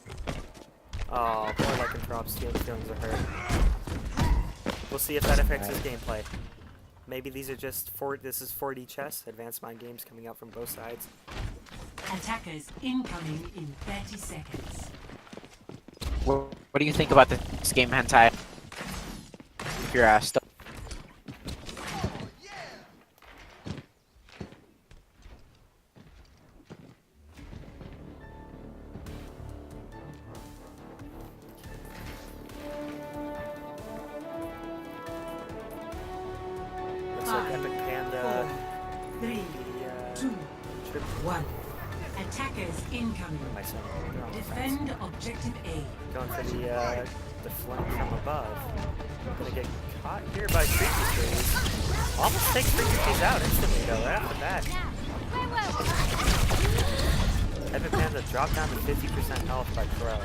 Oh, poor Lycanthrop's feelings are hurt. We'll see if that affects his gameplay. Maybe these are just this is 4D chess, advanced mind games coming out from both sides. Attackers incoming in 30 seconds. What do you think about this game, Hentai? If you're asked. Looks like Epic Panda. 3, The, 2, trip 1. Attackers incoming. my son. They're on the fence. Defend objective A. Going for the flank from above. Gonna get caught here by Freaky Freeze. Almost takes Freaky Freeze out instantly though, right off the bat. Epic Panda dropped down to 50% health by Crow.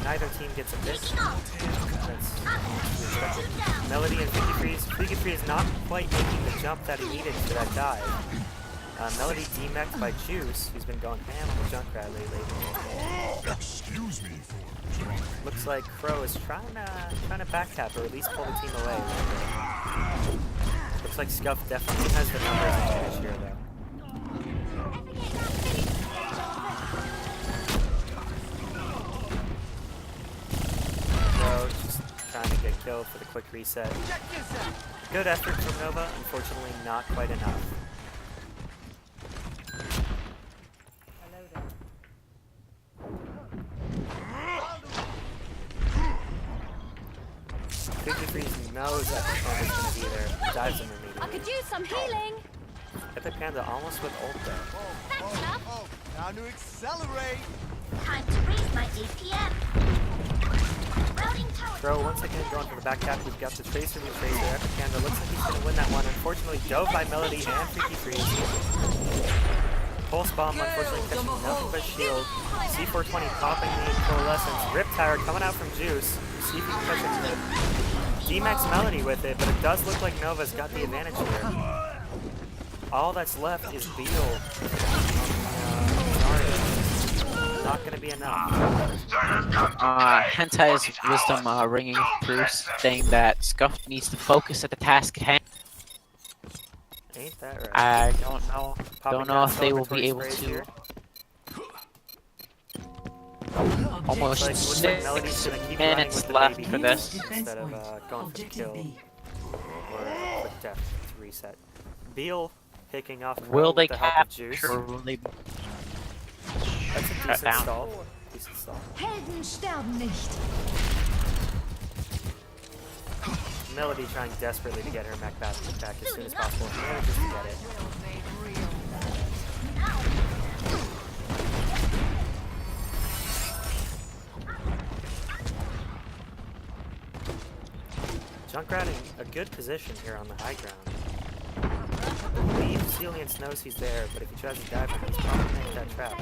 Neither team gets a bit. That's expected. Melody and Freaky Freeze. Freaky Freeze not quite making the jump that he needed for that dive. Melody demeched by Juice, who's been going ham on the Junkrat lately. Excuse me for drunk. Looks like Crow is trying to backtap or at least pull the team away. Looks like Scuff definitely has the numbers advantage here though. Crow just trying to get killed for the quick reset. Good effort from Nova, unfortunately not quite enough. Freaky Freeze knows that the Panda's gonna be there, dives him I could immediately. use some healing. Epic Panda almost with ult though. Thanks, love. Oh, time to accelerate. Time to raise my APM. Routing tower. Crow once again going for the back tap. We've got the Tracer retracer. Epic Panda looks like he's gonna win that one. Unfortunately, dove by Melody and Freaky Freeze. Pulse Bomb unfortunately catching nothing but shield. C420 popping the Coalescence. Riptire coming out from Juice. See if he can catch a tip. D-Max Melody with it, but it does look like Nova's got the advantage here. All that's left is Beal. Not gonna be enough. Hentai's wisdom ringing through, saying that Scuffed needs to focus at the task at hand. Ain't that right? I don't know. Popping Don't know down if they will be celebratory able sprays to. here. Almost Looks like Melody's 6 gonna keep running minutes with the left baby for this. instead of going for the kill or a quick death to reset. Beal picking off Crow Will they with the help of Juice. capture? Or will they That's a shut decent down? stall. Decent stall. Helden sterben nicht. Melody trying desperately to get her mech back as soon as possible. He manages to get it. Junkrat in a good position here on the high ground. I believe Celiance knows he's there, but if he tries to dive him, he's probably going to hit that trap.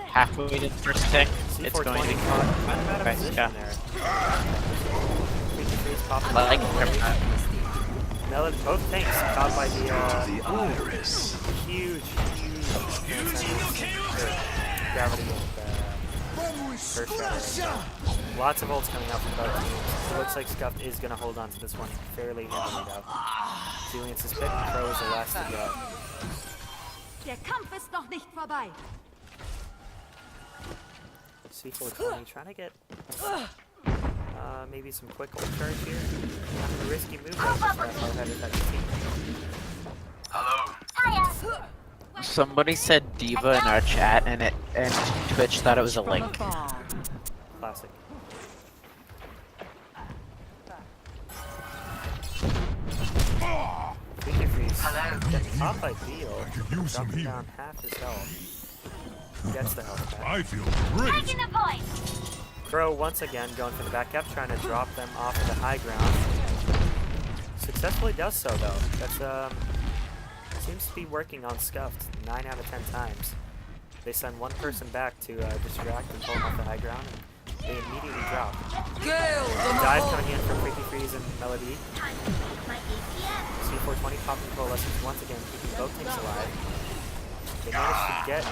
halfway to the first tick? It's C420 going to be caught kind of out of Okay, position yeah. there. Freaky Freeze popping like out. Melody, both tanks caught by the The iris. huge gravity and first shatter. Lots of ults coming out from both teams. It looks like Scuffed is going to hold on to this one fairly handily though. Julian's is pit and Crow is the last to go. Der Kampf ist noch nicht vorbei. C420 trying to get maybe some quick ult charge here. Kind of a risky move though, just that far ahead of that team. Hello. Somebody said diva in our chat, and Twitch thought it was a link. Classic. Freaky Freeze getting caught by Beal, dropping down half his health. Gets the health back. I feel great. Taking the point. Crow once again going for the back cap, trying to drop them off of the high ground. Successfully does so though. That's seems to be working on Scuffed 9 out of 10 times. They send one person back to distract and pull them off the high ground, and they immediately drop. Dive coming in from Freaky Freeze and Melody. Time to make my APM. C420 popping coalescence once again, keeping both tanks alive. They managed to get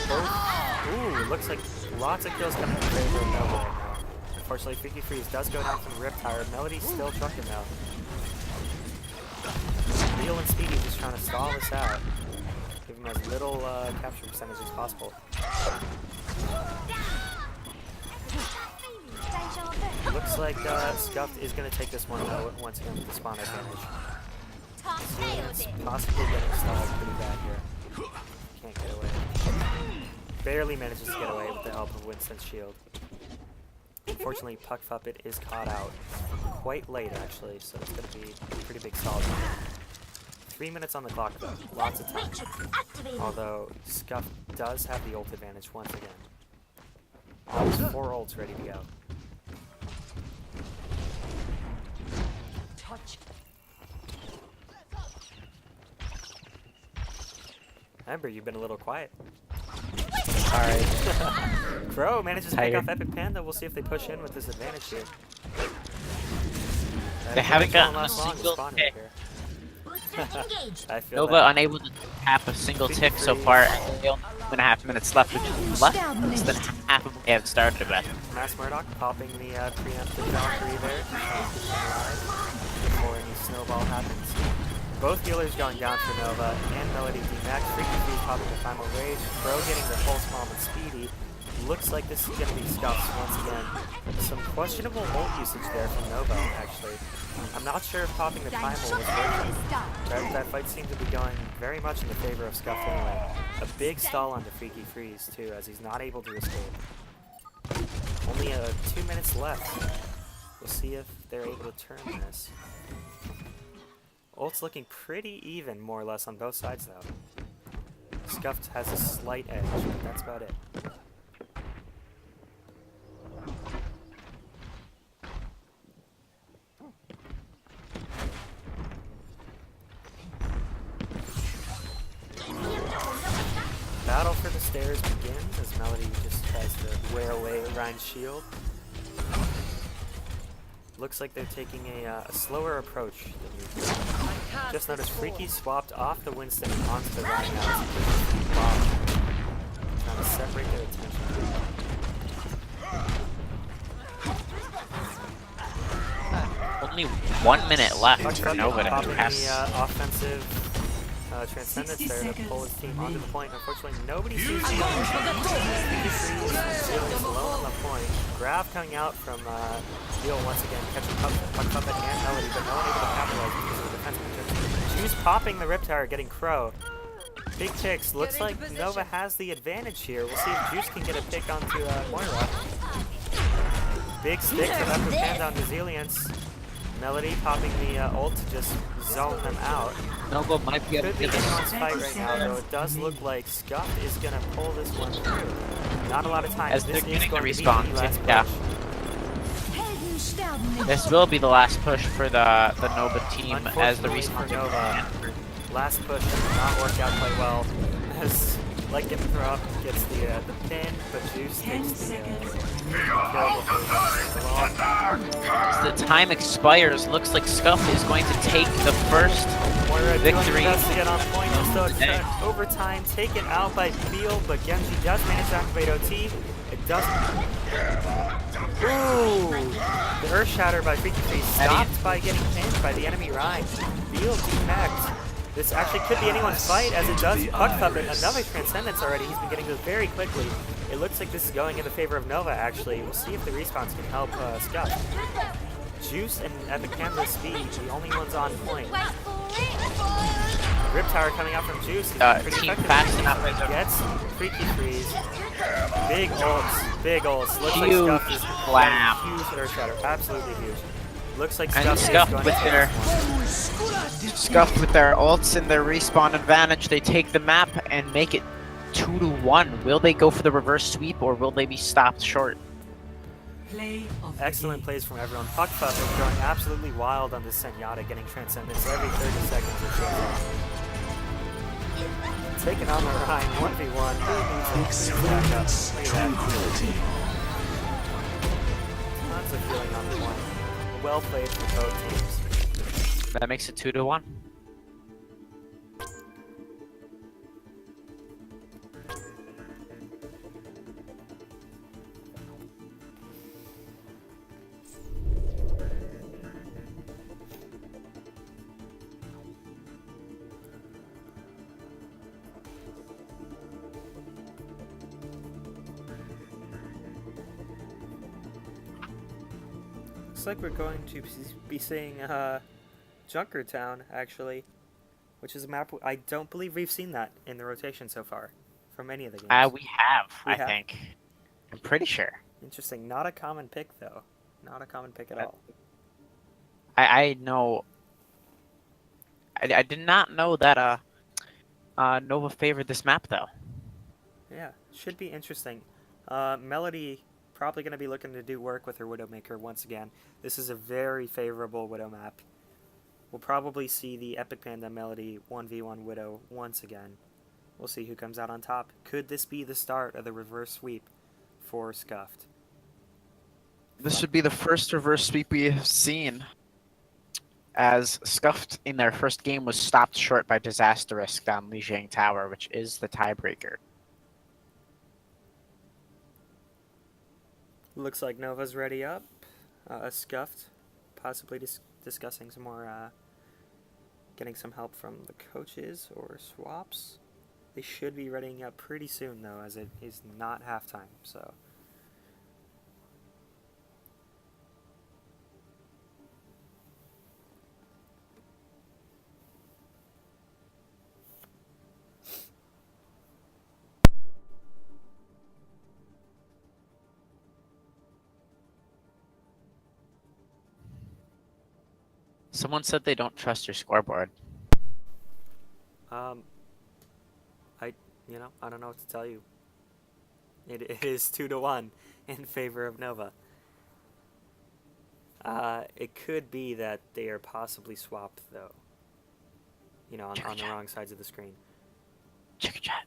both. Ooh, looks like lots of kills coming in favor of Nova right now. Unfortunately, Freaky Freeze does go down from the Riptire. Melody's still trucking though. Real and Speedy just trying to stall this out. Give him as little capture percentage as possible. Looks like Scuffed is going to take this one though, once again with the spawn advantage. It's possibly getting stalled pretty bad here. Can't get away. Barely manages to get away with the help of Winston's shield. Unfortunately, Puck Puppet is caught out quite late actually, so it's going to be a pretty big stall. 3 minutes on the clock though, lots of time. Although Scuff does have the ult advantage once again. Almost 4 ults ready to go. Touch. Ember, you've been a little quiet. Sorry. Crow manages to pick Tired. off Epic Panda. We'll see if they push in with this advantage here. They haven't gotten a Last long single spawn tick. right Booster engaged. here. I feel Nova that. unable to tap a single tick so far, and they only have 2.5 minutes left, which is less than half of what they have started with. Mass Murdoch popping the preemptive Valkyrie there. Before any snowball happens. Both healers going down for Nova and Melody D-Max. Freaky Freeze popping the final rage. Crow getting the pulse bomb with Speedy. Looks like this is going to be Scuffed once again. Some questionable ult usage there from Nova, actually. I'm not sure if popping the primal was working. That fight seemed to be going very much in the favor of Scuffed anyway. A big stall on the Freaky Freeze, too, as he's not able to escape. Only 2 minutes left. We'll see if they're able to turn this. Ult's looking pretty even, more or less, on both sides, though. Scuffed has a slight edge, but that's about it. Battle for the stairs begins as Melody just tries to wear away Ryan's shield. Looks like they're taking a slower approach than usual. Just noticed Freaky swapped off the Winston and onto the Ryan now. Trying to separate their attention. Only 1 minute left for Nova to Popping pass. the offensive Transcendence 60 there to seconds pull his team onto the remaining. point. Unfortunately, nobody seems to be alone on the point. Grab coming out from Beal once again, catching Puck Puppet and Melody, but no one able to capitalize because of the defensive. Juice popping the Riptire, getting Crow. Big ticks. Looks like Nova has the advantage here. We'll see if Juice can get a pick onto Moira. Big stick from Epic Panda on Resilience. Melody popping the ult to just zone them out. Nova might be able Could to be get this. anyone's fight right now, though. It does look like Scuffed is going to pull this one through. Not a lot of time. As This they're is getting the going to be respawn, the last yeah. push. This will be the last push for the Nova team as the Unfortunately respawn for Nova, last push did not work out quite well. As Like Getting Throw Up gets the pin, but Juice 10 takes the seconds. kill before As the time expires, looks like Scuffed is going to take the first Moira victory. doing her best to get on point. So it's overtime, taken out by Beal, but Genji does manage to activate OT. It doesn't. Ooh! The Earth Shatter by Freaky Freeze stopped by getting pinned by the enemy Rhyme. Beal defect. This actually could be anyone's fight, as it does Puck Puppet. Another Transcendence already. He's been getting those very quickly. It looks like this is going in the favor of Nova, actually. We'll see if the respawns can help Scuffed. Juice and Epic Panda speed, the only ones on point. Wait for it. Rip Tower coming out from Juice. He's pretty Team effective. fast enough as a Gets Freaky Freeze. Big ults. Big ults. Looks like huge Scuffed is slam. huge Earth Shatter. Absolutely huge. Looks like And Scuffed is Scuffed going with to their Scuffed with their ults and their respawn advantage. They take the map and make it 2-1. Will they go for the reverse sweep or will they be stopped short? Play of the Excellent game. plays from everyone. Puckpuff is going absolutely wild on this Zenyatta, getting Transcendence every 30 seconds or so. Taking on the Rhine 1v1. Experience tranquility. Tons of healing on point. Well played for both teams. That makes it 2-1. Looks like we're going to be seeing Junkertown, actually, which is a map I don't believe we've seen that in the rotation so far from any of the games. We have, We I have? think. I'm pretty sure. Interesting. Not a common pick, though. Not a common pick at all. I know. I did not know that Nova favored this map though. Yeah, should be interesting. Melody probably going to be looking to do work with her Widowmaker once again. This is a very favorable Widow map. We'll probably see the Epic Panda Melody 1v1 Widow once again. We'll see who comes out on top. Could this be the start of the reverse sweep for Scuffed? This should be the first reverse sweep we have seen, as Scuffed in their first game was stopped short by Disaster-Risk on Lijiang Tower, which is the tiebreaker. Looks like Nova's ready up. Scuffed, possibly discussing some more, getting some help from the coaches or swaps. They should be readying up pretty soon, though, as it is not halftime, so... Someone said they don't trust your scoreboard. I don't know what to tell you. It is 2-1 in favor of Nova. It could be that they are possibly swapped, though. You know, on the wrong sides of the screen. Check chat.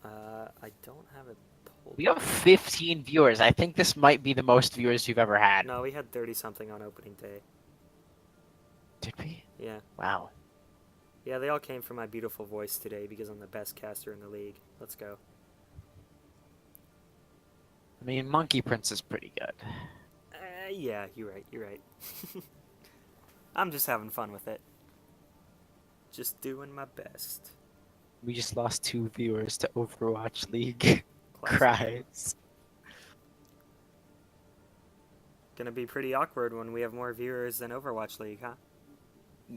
I don't have it pulled. We have 15 viewers. I think this might be the most viewers you've ever had. No, we had 30-something on opening day. Did we? Yeah. Wow. Yeah, they all came from my beautiful voice today because I'm the best caster in the league. Let's go. I mean, Monkey Prince is pretty good. Yeah, you're right. I'm just having fun with it. Just doing my best. We just lost 2 viewers to Overwatch League. Classic. Cries. Gonna be pretty awkward when we have more viewers than Overwatch League, huh?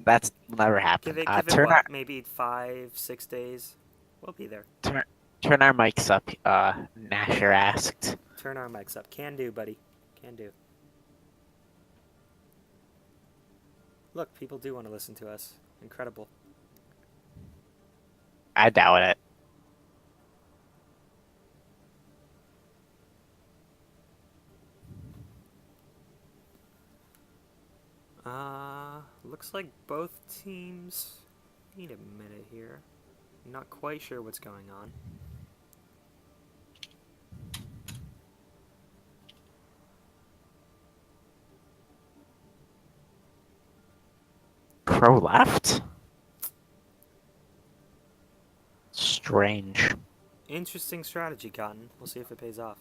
That's never happened. Give it turn what, maybe 5-6 days? We'll be there. turn our mics up, Nasher asked. Turn our mics up. Can do, buddy. Can do. Look, people do want to listen to us. Incredible. I doubt it. Looks like both teams need a minute here. Not quite sure what's going on. Crow left? Strange. Interesting strategy, Cotton. We'll see if it pays off.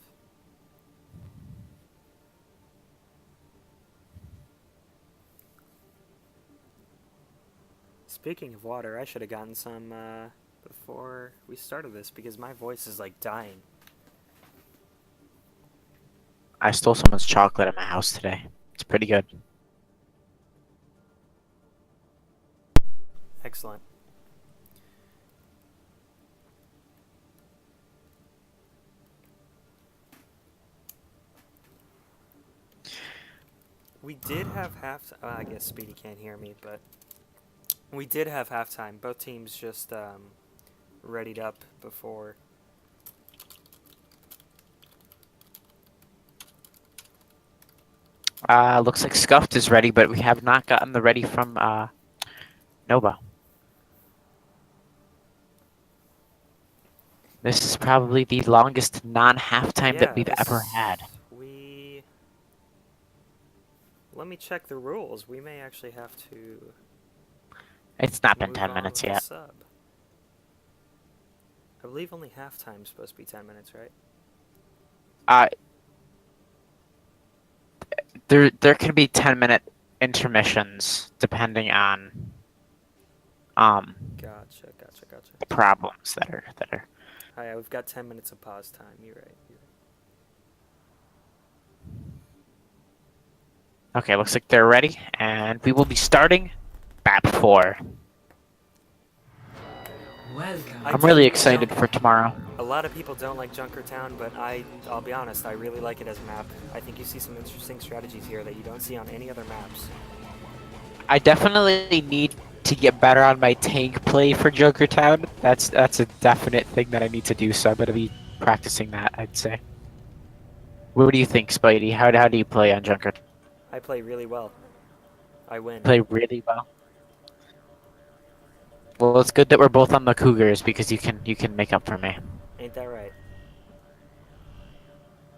Speaking of water, I should have gotten some before we started this because my voice is like dying. I stole someone's chocolate at my house today. It's pretty good. Excellent. We did have I guess Speedy can't hear me, but we did have halftime. Both teams just readied up before. Looks like Scuffed is ready, but we have not gotten the ready from Nova. This is probably the longest non-halftime that we've ever had. Let me check the rules. We may actually have to. It's not been move 10 on minutes with a yet. sub. I believe only halftime's supposed to be 10 minutes, right? There can be 10-minute intermissions depending on Gotcha. problems that are. Oh, yeah, we've got 10 minutes of pause time. You're right. Okay, looks like they're ready, and we will be starting map 4. Welcome. I'm really excited for tomorrow. A lot of people don't like Junkertown, but I'll be honest, I really like it as a map. I think you see some interesting strategies here that you don't see on any other maps. I definitely need to get better on my tank play for Junkertown. That's a definite thing that I need to do, so I'm going to be practicing that, I'd say. What do you think, Spidey? How do you play on Junkertown? I play really well. I win. Play really well. Well, it's good that we're both on the Cougars because you can make up for me. Ain't that right?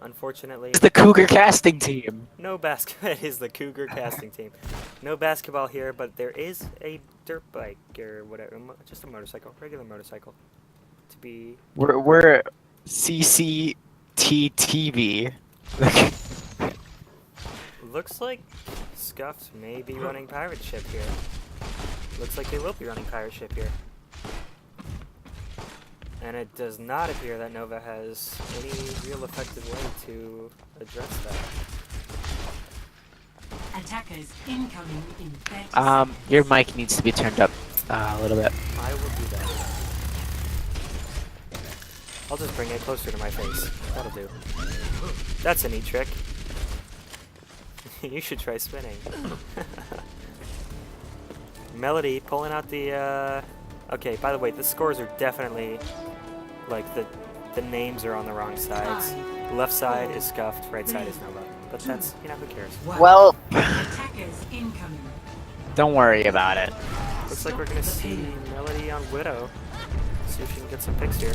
Unfortunately, It's the Cougar casting team. no basketball. It is the Cougar casting team. No basketball here, but there is a dirt bike or whatever, just a motorcycle, regular motorcycle. To be. We're CCTTV. Looks like Scuffed may be running pirate ship here. Looks like they will be running pirate ship here. And it does not appear that Nova has any real effective way to address that. Attackers incoming in 30 Your mic needs to be turned up a little bit. I will do that. I'll just bring it closer to my face. That'll do. That's a neat trick. You should try spinning. Melody pulling out the, Okay, by the way, the scores are definitely, like, the names are on the wrong sides. Left side is Scuffed, right side is Nova. But that's, who cares? Well, attackers incoming. don't worry about it. Looks like we're gonna see Melody on Widow. See if she can get some picks here.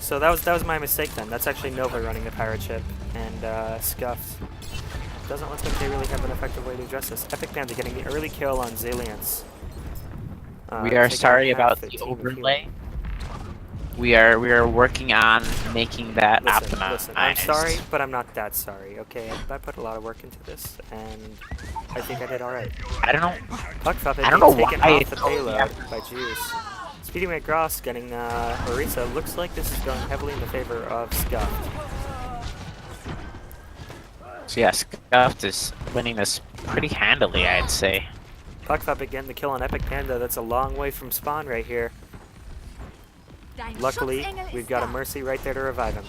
So that was my mistake then. That's actually Nova running the pirate ship, and Scuffed doesn't look like they really have an effective way to address this. Epic Panda getting the early kill on Zillions. We are taking sorry half about the the team of overlay. We are working on making that optimized. Listen, I'm sorry, but I'm not that sorry, okay? I put a lot of work into this, and I think I did alright. I don't know. Puck Puppet I don't know being taken why off the payload by Juice. Speedy McGross getting Orisa. Looks like this is going heavily in the favor of Scuffed. So yeah, Scuffed is winning this pretty handily, I'd say. Puck Puppet getting the kill on Epic Panda. That's a long way from spawn right here. Luckily, we've got a Mercy right there to revive him.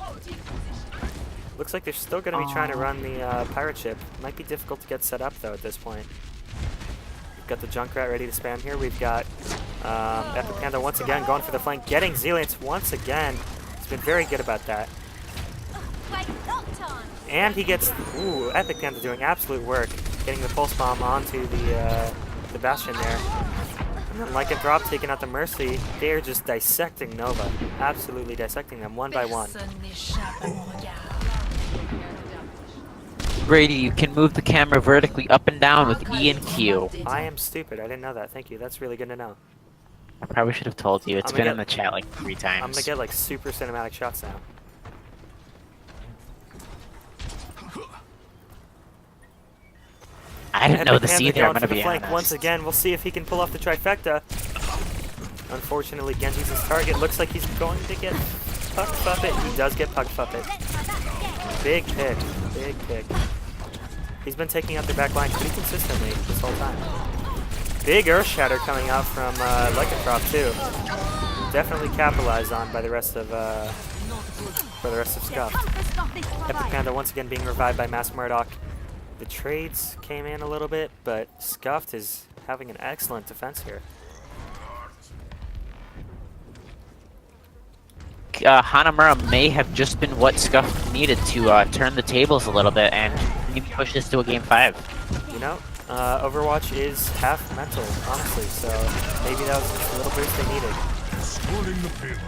Looks like they're still going to be trying to run the pirate ship. Might be difficult to get set up though at this point. We've got the Junkrat ready to spam here. We've got Epic Panda once again going for the flank, getting Zillions once again. He's been very good about that. And he gets, ooh, Epic Panda doing absolute work, getting the pulse bomb onto the Bastion there. And then like a drop taking out the Mercy, they're just dissecting Nova. Absolutely dissecting them one by one. Brady, you can move the camera vertically up and down with E and Q. I am stupid, I didn't know that. Thank you, that's really good to know. I probably should have told you. It's I'm been gonna in the chat like 3 times. I'm gonna get like super cinematic shots now. I didn't know Epic this Panda either, I'm going gonna for the be flank honest. once again. We'll see if he can pull off the trifecta. Unfortunately, Genji's his target. Looks like he's going to get Puck Puppet. He does get Puck Puppet. Big pick. Big pick. He's been taking out the back line pretty consistently this whole time. Big Earth Shatter coming out from Lycanthrope too. Definitely capitalized on by the rest of Scuffed. Epic Panda once again being revived by Mass Murdoch. The trades came in a little bit, but Scuffed is having an excellent defense here. Hanamura may have just been what Scuffed needed to turn the tables a little bit and maybe push this to a game 5. You know, Overwatch is half mental, honestly, so maybe that was just a little boost they needed. Escorting the payload.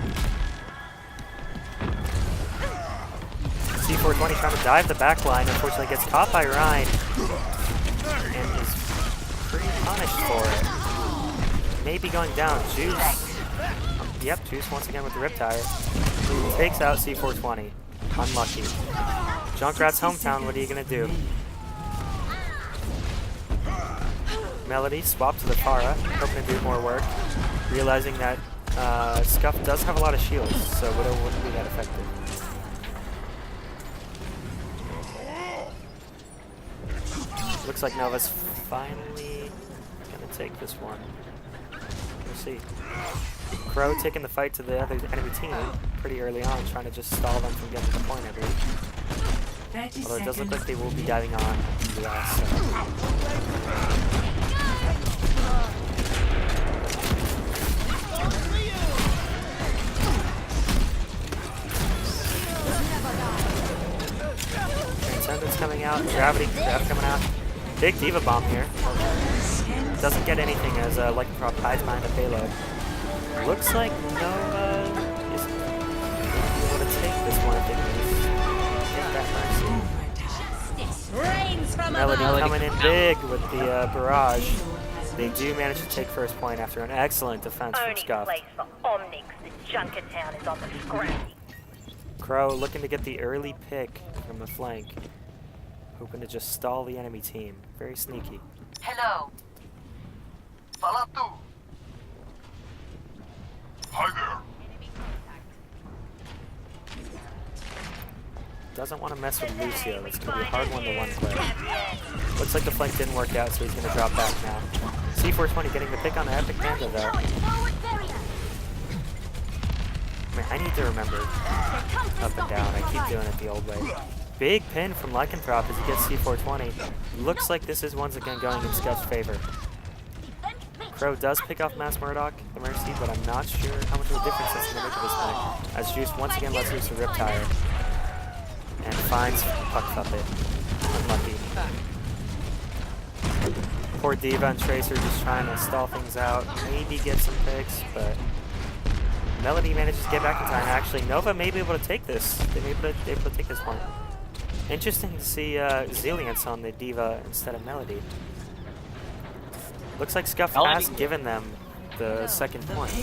C420 trying to dive the back line, unfortunately gets caught by Ryan and is pretty punished for it. Maybe going down. Juice. Yep, Juice once again with the Riptire. Takes out C420. Unlucky. Junkrat's hometown, what are you going to do? Melody swapped to the Pharah, hoping to do more work. Realizing that Scuff does have a lot of shields, so Widow wouldn't be that effective. Looks like Nova's finally gonna take this one. We'll see. Crow taking the fight to the other enemy team pretty early on, trying to just stall them from getting to the point, I believe. Although it does look like they will be diving on the last Transcendence coming out, Gravity coming out. Big Diva Bomb here. Doesn't get anything as Lycanthrope hides behind the payload. Looks like Nova is able to take this one if they can get that mercy. Melody coming in big with the barrage. They do manage to take first point after an excellent defense from Scuffed. Crow looking to get the early pick from the flank. Hoping to just stall the enemy team. Very sneaky. Hello. Salatu. Hi there. Doesn't want to mess with Lucio. That's going to be a hard 1-to-1 play. Looks like the flank didn't work out, so he's going to drop back now. C420 getting the pick on the Epic Panda, though. Man, I need to remember up and down. I keep doing it the old way. Big pin from Lycanthrope as he gets C420. Looks like this is once again going in Scuff's favor. Crow does pick off Mass Murdoch, the Mercy, but I'm not sure how much of a difference that's going to make at this point. As Juice once again lets loose a Riptire. And finds Puck Puppet. Unlucky. Poor Diva and Tracer just trying to stall things out. Maybe get some picks, but Melody manages to get back in time. Actually, Nova may be able to take this. They may be able to take this point. Interesting to see Zilliance on the Diva instead of Melody. Looks like Scuff has given them the second point.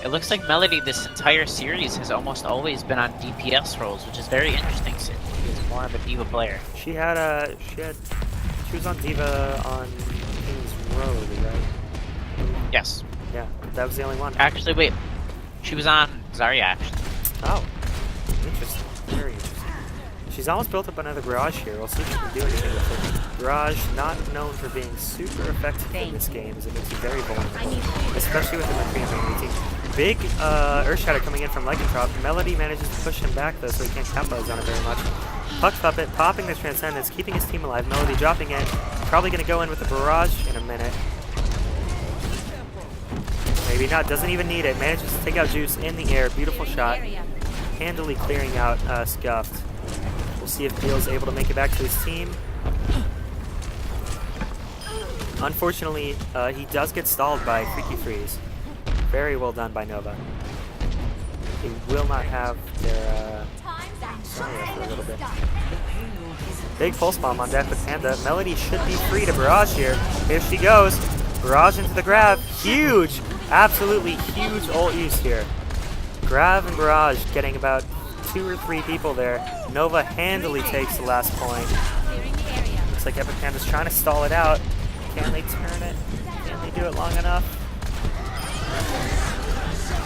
It looks like Melody this entire series has almost always been on DPS roles, which is very interesting since she's more of a Diva player. She was on Diva on King's Road, right? Yes. Yeah, that was the only one. Actually, wait. She was on Zarya, actually. Oh, interesting. Very interesting. She's almost built up another Barrage here. We'll see if she can do anything with it. Barrage, not known for being super effective in this game, as it makes you very vulnerable, especially with the McCree team. Big Earth Shatter coming in from Lycanthrope. Melody manages to push him back, though, so he can't capitalize on it very much. Puck Puppet popping the Transcendence, keeping his team alive. Melody dropping in. Probably going to go in with the Barrage in a minute. Maybe not. Doesn't even need it. Manages to take out Juice in the air. Beautiful shot. Handily clearing out Scuffed. We'll see if Beal's able to make it back to his team. Unfortunately, he does get stalled by Freaky Freeze. Very well done by Nova. They will not have their Sonya for a little bit. Big pulse bomb on Epic Panda. Melody should be free to Barrage here. Here she goes. Barrage into the grab. Huge! Absolutely huge ult use here. Grav and Barrage getting about 2 or 3 people there. Nova handily takes the last point. Looks like Epic Panda's trying to stall it out. Can they turn it? Can they do it long enough?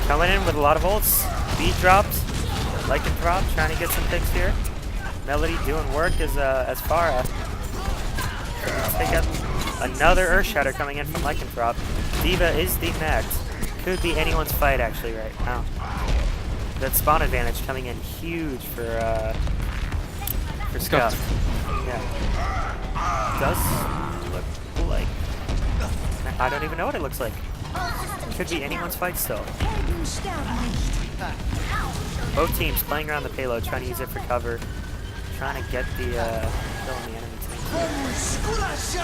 Coming in with a lot of ults. Beat drops. Lycanthrope trying to get some picks here. Melody doing work as Farah. Take up another Earth Shatter coming in from Lycanthrope. Diva is demacked. Could be anyone's fight actually right now. That spawn advantage coming in huge for Scuffed. Yeah. Does look like, I don't even know what it looks like. Could be anyone's fight still. Both teams playing around the payload, trying to use it for cover, trying to get the kill on the enemy team.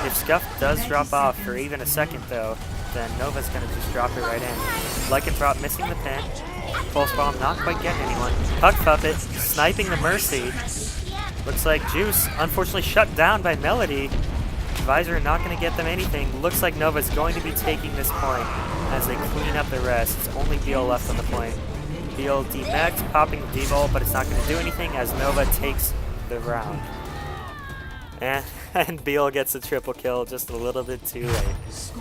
If Scuffed does drop off for even a second though, then Nova's gonna just drop it right in. Lycanthrope missing the pin. Pulse Bomb not quite getting anyone. Puck Puppet sniping the Mercy. Looks like Juice unfortunately shut down by Melody. Visor not going to get them anything. Looks like Nova's going to be taking this point as they clean up the rest. It's only Beal left on the point. Beal demacked, popping the D-Volt, but it's not going to do anything as Nova takes the round. And Beal gets a triple kill just a little bit too late.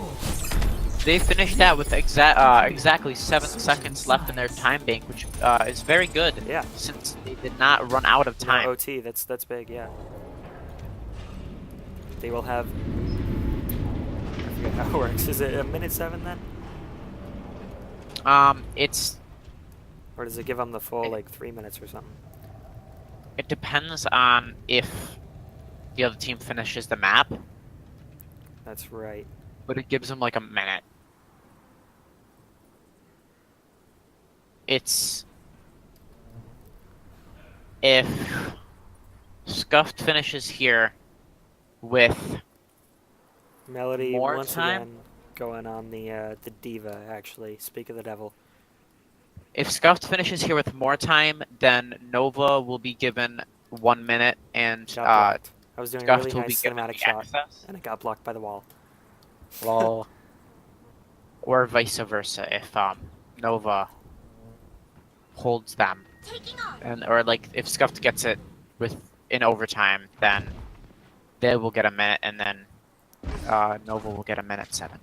They finished that with exactly 7 seconds left in their time bank, which is very good. Yeah. Since they did not run out of time. No OT, that's big, yeah. They will have, I forget how it works. Is it a minute 7 then? It's. Or does it give them the full like 3 minutes or something? It depends on if the other team finishes the map. That's right. But it gives them like a minute. It's if Scuffed finishes here with Melody more once time? again going on the Diva actually. Speak of the devil. If Scuffed finishes here with more time, then Nova will be given 1 minute, and Got blocked. I was doing a Scuffed really will be nice given cinematic the shot, access. and it got blocked by the wall. Lol. Or vice versa if Nova holds them, and or like if Scuffed gets it in overtime, then they will get a minute, and then Nova will get a minute 7.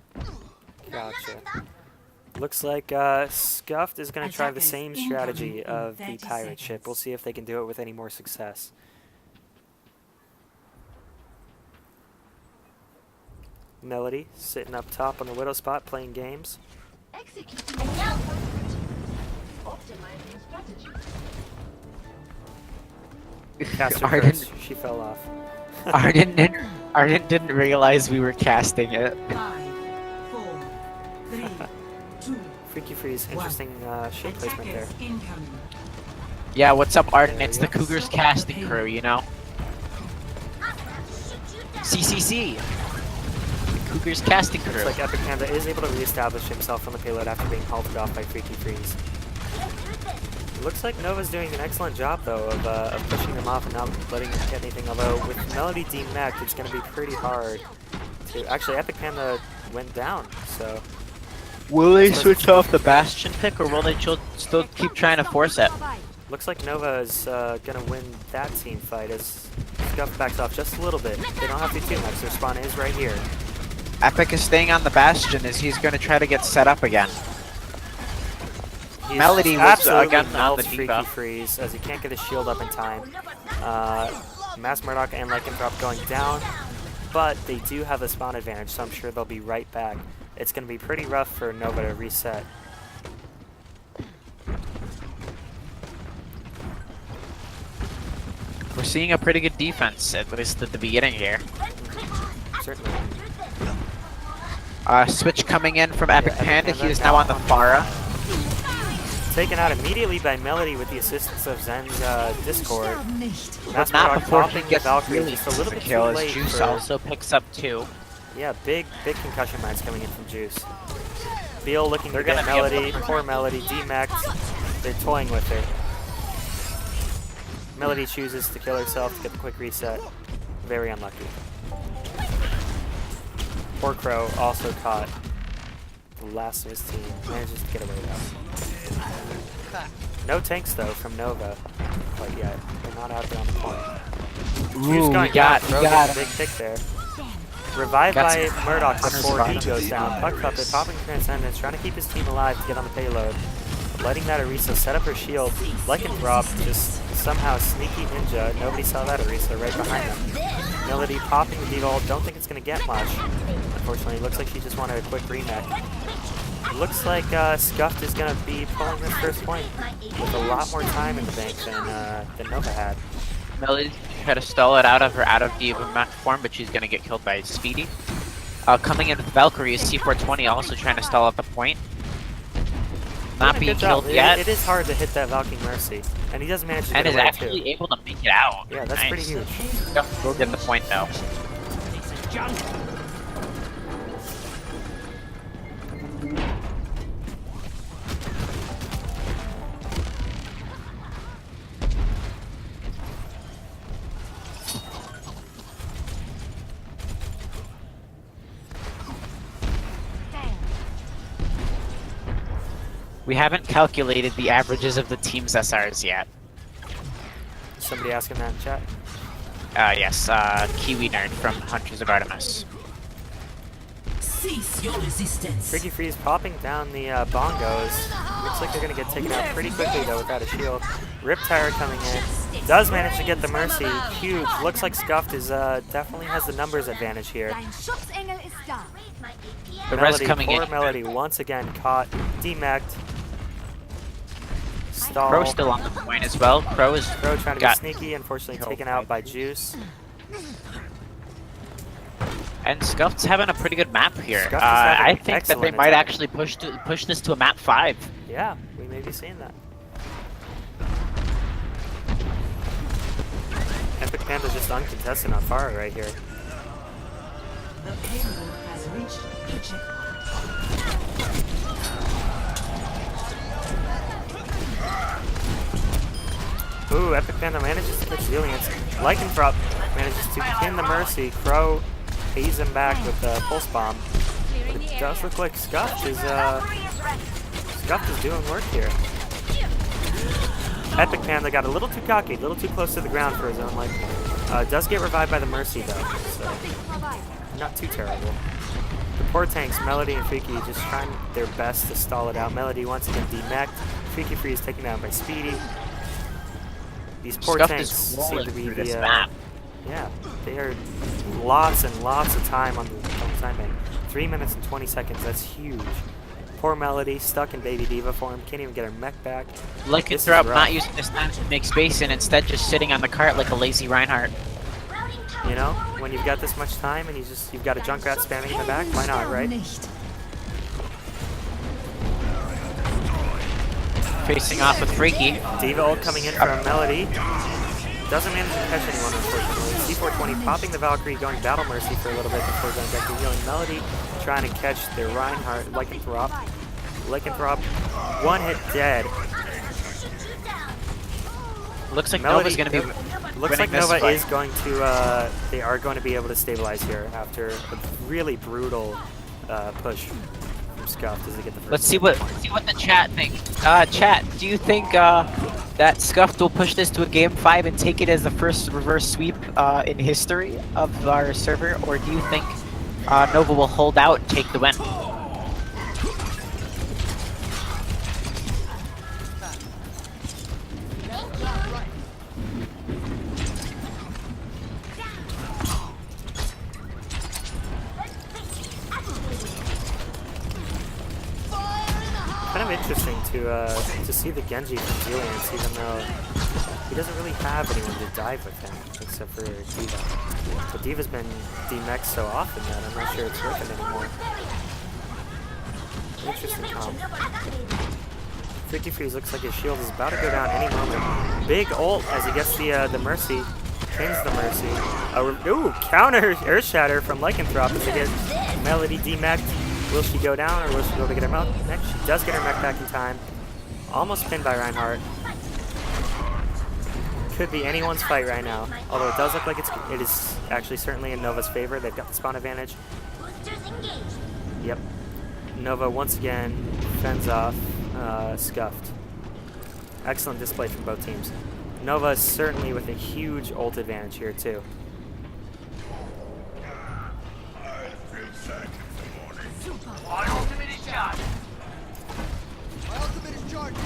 Gotcha. Looks like Scuffed is going to try the same strategy of the pirate ship. We'll see if they can do it with any more success. Melody sitting up top on the Widow spot playing games. Caster Arden- first. She fell off. Arden didn't realize we were casting it. 5, 4, 3, 2. Freaky Freeze, interesting ship placement there. Attackers incoming. Yeah, what's up, Arden? There It's we the go. Cougars casting crew, you know? CCC! The Cougars casting crew. Looks like Epic Panda is able to reestablish himself on the payload after being halted off by Freaky Freeze. Looks like Nova's doing an excellent job, though, of pushing them off and not letting them get anything. Although, with Melody demacked, it's going to be pretty hard to... Actually, Epic Panda went down, so... Will they switch off the Bastion pick, or will they still keep trying to force it? Looks like Nova is going to win that team fight as Scuff backs off just a little bit. They don't have to do too much. Their spawn is right here. Epic is staying on the Bastion as he's going to try to get set up again. He's Melody was absolutely again on the melts Freaky Diva. Freeze as he can't get his shield up in time. Mass Murdoch and Lycanthrope going down, but they do have the spawn advantage, so I'm sure they'll be right back. It's going to be pretty rough for Nova to reset. We're seeing a pretty good defense, at least at the beginning here. Certainly. Switch coming in from Epic Epic Panda. Panda He is now on the Pharah. Taken out immediately by Melody with the assistance of Zen's Discord. But not Murdoch before he popping the gets Valkyrie really just a little the bit kill, too as late Juice for- also picks up 2. Yeah, big concussion mines coming in from Juice. Beal looking They're to get gonna be able Melody, to- poor Melody, demacked. They're toying with her. Melody chooses to kill herself to get the quick reset. Very unlucky. Poor Crow also caught. The last of his team manages to get away though. No tanks though from Nova quite yet. They're not out there on the point. Juice Ooh, going we got down. Crow it. gets a big pick there. Revived Got by some Murdoch hunters before he behind goes down. Puck Puppet popping Transcendence, trying to keep his team alive to get on the payload. letting that Orisa set up her shield. Lycanthrope just somehow sneaky ninja. Nobody saw that Orisa right behind them. Melody popping the D ult. Don't think it's going to get much. Unfortunately, it looks like she just wanted a quick remake. It looks like Scuffed is going to be pulling this first point with a lot more time in the bank than Nova had. Melody try to stall it out of Diva form, but she's gonna get killed by Speedy. Coming in with Valkyrie is C420 also trying to stall at the point. Not being killed yet. It is hard to hit that Valkyrie Mercy, and he doesn't manage to get And is away actually too. able to make it out. Yeah, that's Nice. pretty huge. We'll get the point though. We haven't calculated the averages of the team's SRs yet. Somebody asking that in chat. Yes, Kiwi Nerd from Hunters of Artemis. Cease your resistance. Freaky Freeze popping down the bongos. Looks like they're going to get taken out pretty quickly though without a shield. Riptire coming in. Does manage to get the Mercy. Huge. Looks like Scuffed is definitely has the numbers advantage here. Dein Schutzengel ist da. Raise my APM. The res Melody, coming poor in. Melody once again caught, demeched. Stall. Crow still on the point as well. Crow is Crow trying to be got sneaky, unfortunately killed taken by out by Juice. and Scuffed's having a pretty good map here. Scuffed is having I an think that they excellent might attack. actually push this to a map 5. Yeah, we may be seeing that. Epic Panda just uncontested on Pharah right here. The payload has reached the checkpoint. Ooh, Epic Panda manages to catch Zillions. Lycanthrope manages to pin the Mercy. Crow pays him back with the Pulse Bomb. But it does look like Scuffed is doing work here. Epic Panda got a little too cocky, a little too close to the ground for his own life. Does get revived by the Mercy though, so not too terrible. The poor tanks, Melody and Freaky, just trying their best to stall it out. Melody once again demeched. Freaky Freeze taken down by Speedy. These poor Scuffed tanks is seem rolling to be through this the map. yeah, they are lots and lots of time on the time bank. 3 minutes and 20 seconds. That's huge. Poor Melody stuck in Baby Diva form. Can't even get her mech back. Lycanthrope rough. not using this time to make space and instead just sitting on the cart like a lazy Reinhardt. You know, when you've got this much time and you've got a Junkrat spamming in the back, why not, right? Facing off with Freaky. Diva ult coming in from Melody. Doesn't manage to catch anyone, unfortunately. C420 popping the Valkyrie, going Battle Mercy for a little bit before going back to healing. Melody trying to catch the Reinhardt Lycanthrope. Lycanthrope, one hit dead. Looks like Melody, Nova's gonna be looks winning like this Nova fight. is going to, they are going to be able to stabilize here after a really brutal push from Scuffed as they get the first. Let's see what the chat thinks. Chat, do you think that Scuffed will push this to a game 5 and take it as the first reverse sweep in history of our server, or do you think Nova will hold out and take the win? Kind of interesting to see the Genji from Zillions, even though he doesn't really have anyone to dive with him except for Diva. But Diva's been demexed so often that I'm not sure it's working anymore. Interesting comp. Freaky Freeze looks like his shield is about to go down any moment. Big ult as he gets the Mercy, pins the Mercy. Ooh, counter Earth Shatter from Lycanthrope as he gets Melody demexed. Will she go down, or will she be able to get her mech? She does get her mech back in time. Almost pinned by Reinhardt. Could be anyone's fight right now. Although it does look like it is actually certainly in Nova's favor. They've got the spawn advantage. Boosters engaged. Yep. Nova once again fends off Scuffed. Excellent display from both teams. Nova is certainly with a huge ult advantage here too. My ultimate is charged.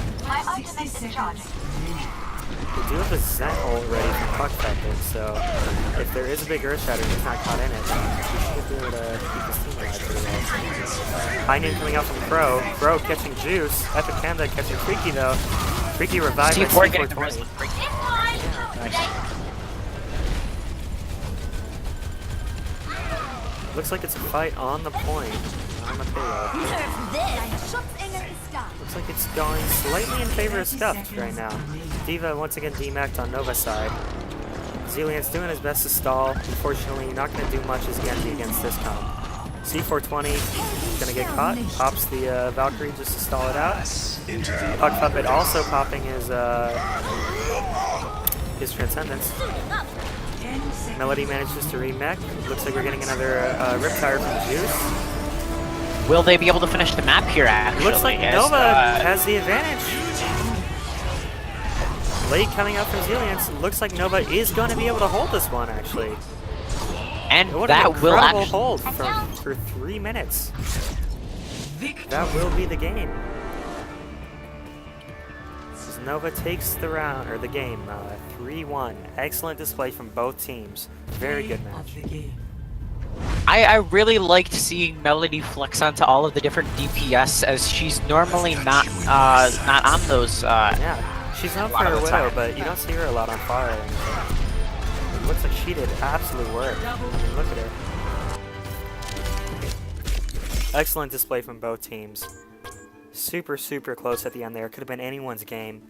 30 seconds. We do have a Zen ult ready for Puck Factor, so if there is a big Earth Shatter and he's not caught in it, we should be able to keep his team alive pretty well. High noon coming out from Crow. Crow catching Juice. Epic Panda catching Freaky though. Freaky revived by C4 getting the C420. rest. Looks like it's a fight on the point. On the payload. Nerf this! Shots in at the start. Looks like it's going slightly in favor of Scuffed right now. Diva once again demacked on Nova's side. Zeliant's doing his best to stall. Unfortunately, not going to do much as Genji against this comp. C420 gonna get caught. Pops the Valkyrie just to stall it out. Puck Puppet also popping his Transcendence. Melody manages to remech. Looks like we're getting another Riptire from Juice. Will they be able to finish the map here, actually? Looks like as, Nova has the advantage. Late coming out from Zeliant. Looks like Nova is going to be able to hold this one, actually. And What an that will incredible actually... hold for 3 minutes. That will be the game. As Nova takes the round, or the game, 3-1. Excellent display from both teams. Very good match. I really liked seeing Melody flex onto all of the different DPS, as she's normally not on those. Yeah, she's known for her Widow, but you don't see her a lot on fire or anything. It looks like she did absolute work. I mean, look at her. Excellent display from both teams. Super, super close at the end there. Could have been anyone's game,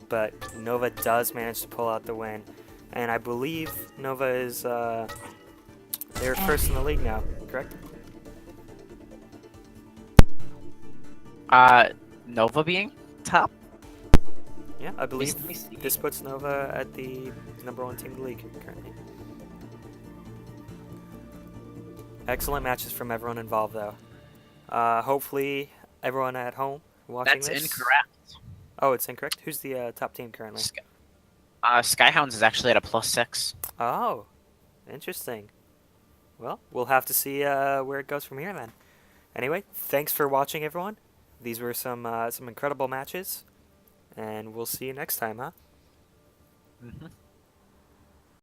but Nova does manage to pull out the win. And I believe Nova is they're first in the league now, correct? Nova being top? Yeah, I believe Let me see. this puts Nova at the #1 team in the league currently. Excellent matches from everyone involved, though. Hopefully, everyone at home watching That's this. incorrect. Oh, it's incorrect. Who's the top team currently? Skyhounds is actually at a +6. Oh, interesting. Well, we'll have to see where it goes from here then. Anyway, thanks for watching, everyone. These were some incredible matches, and we'll see you next time, huh? Mm-hmm.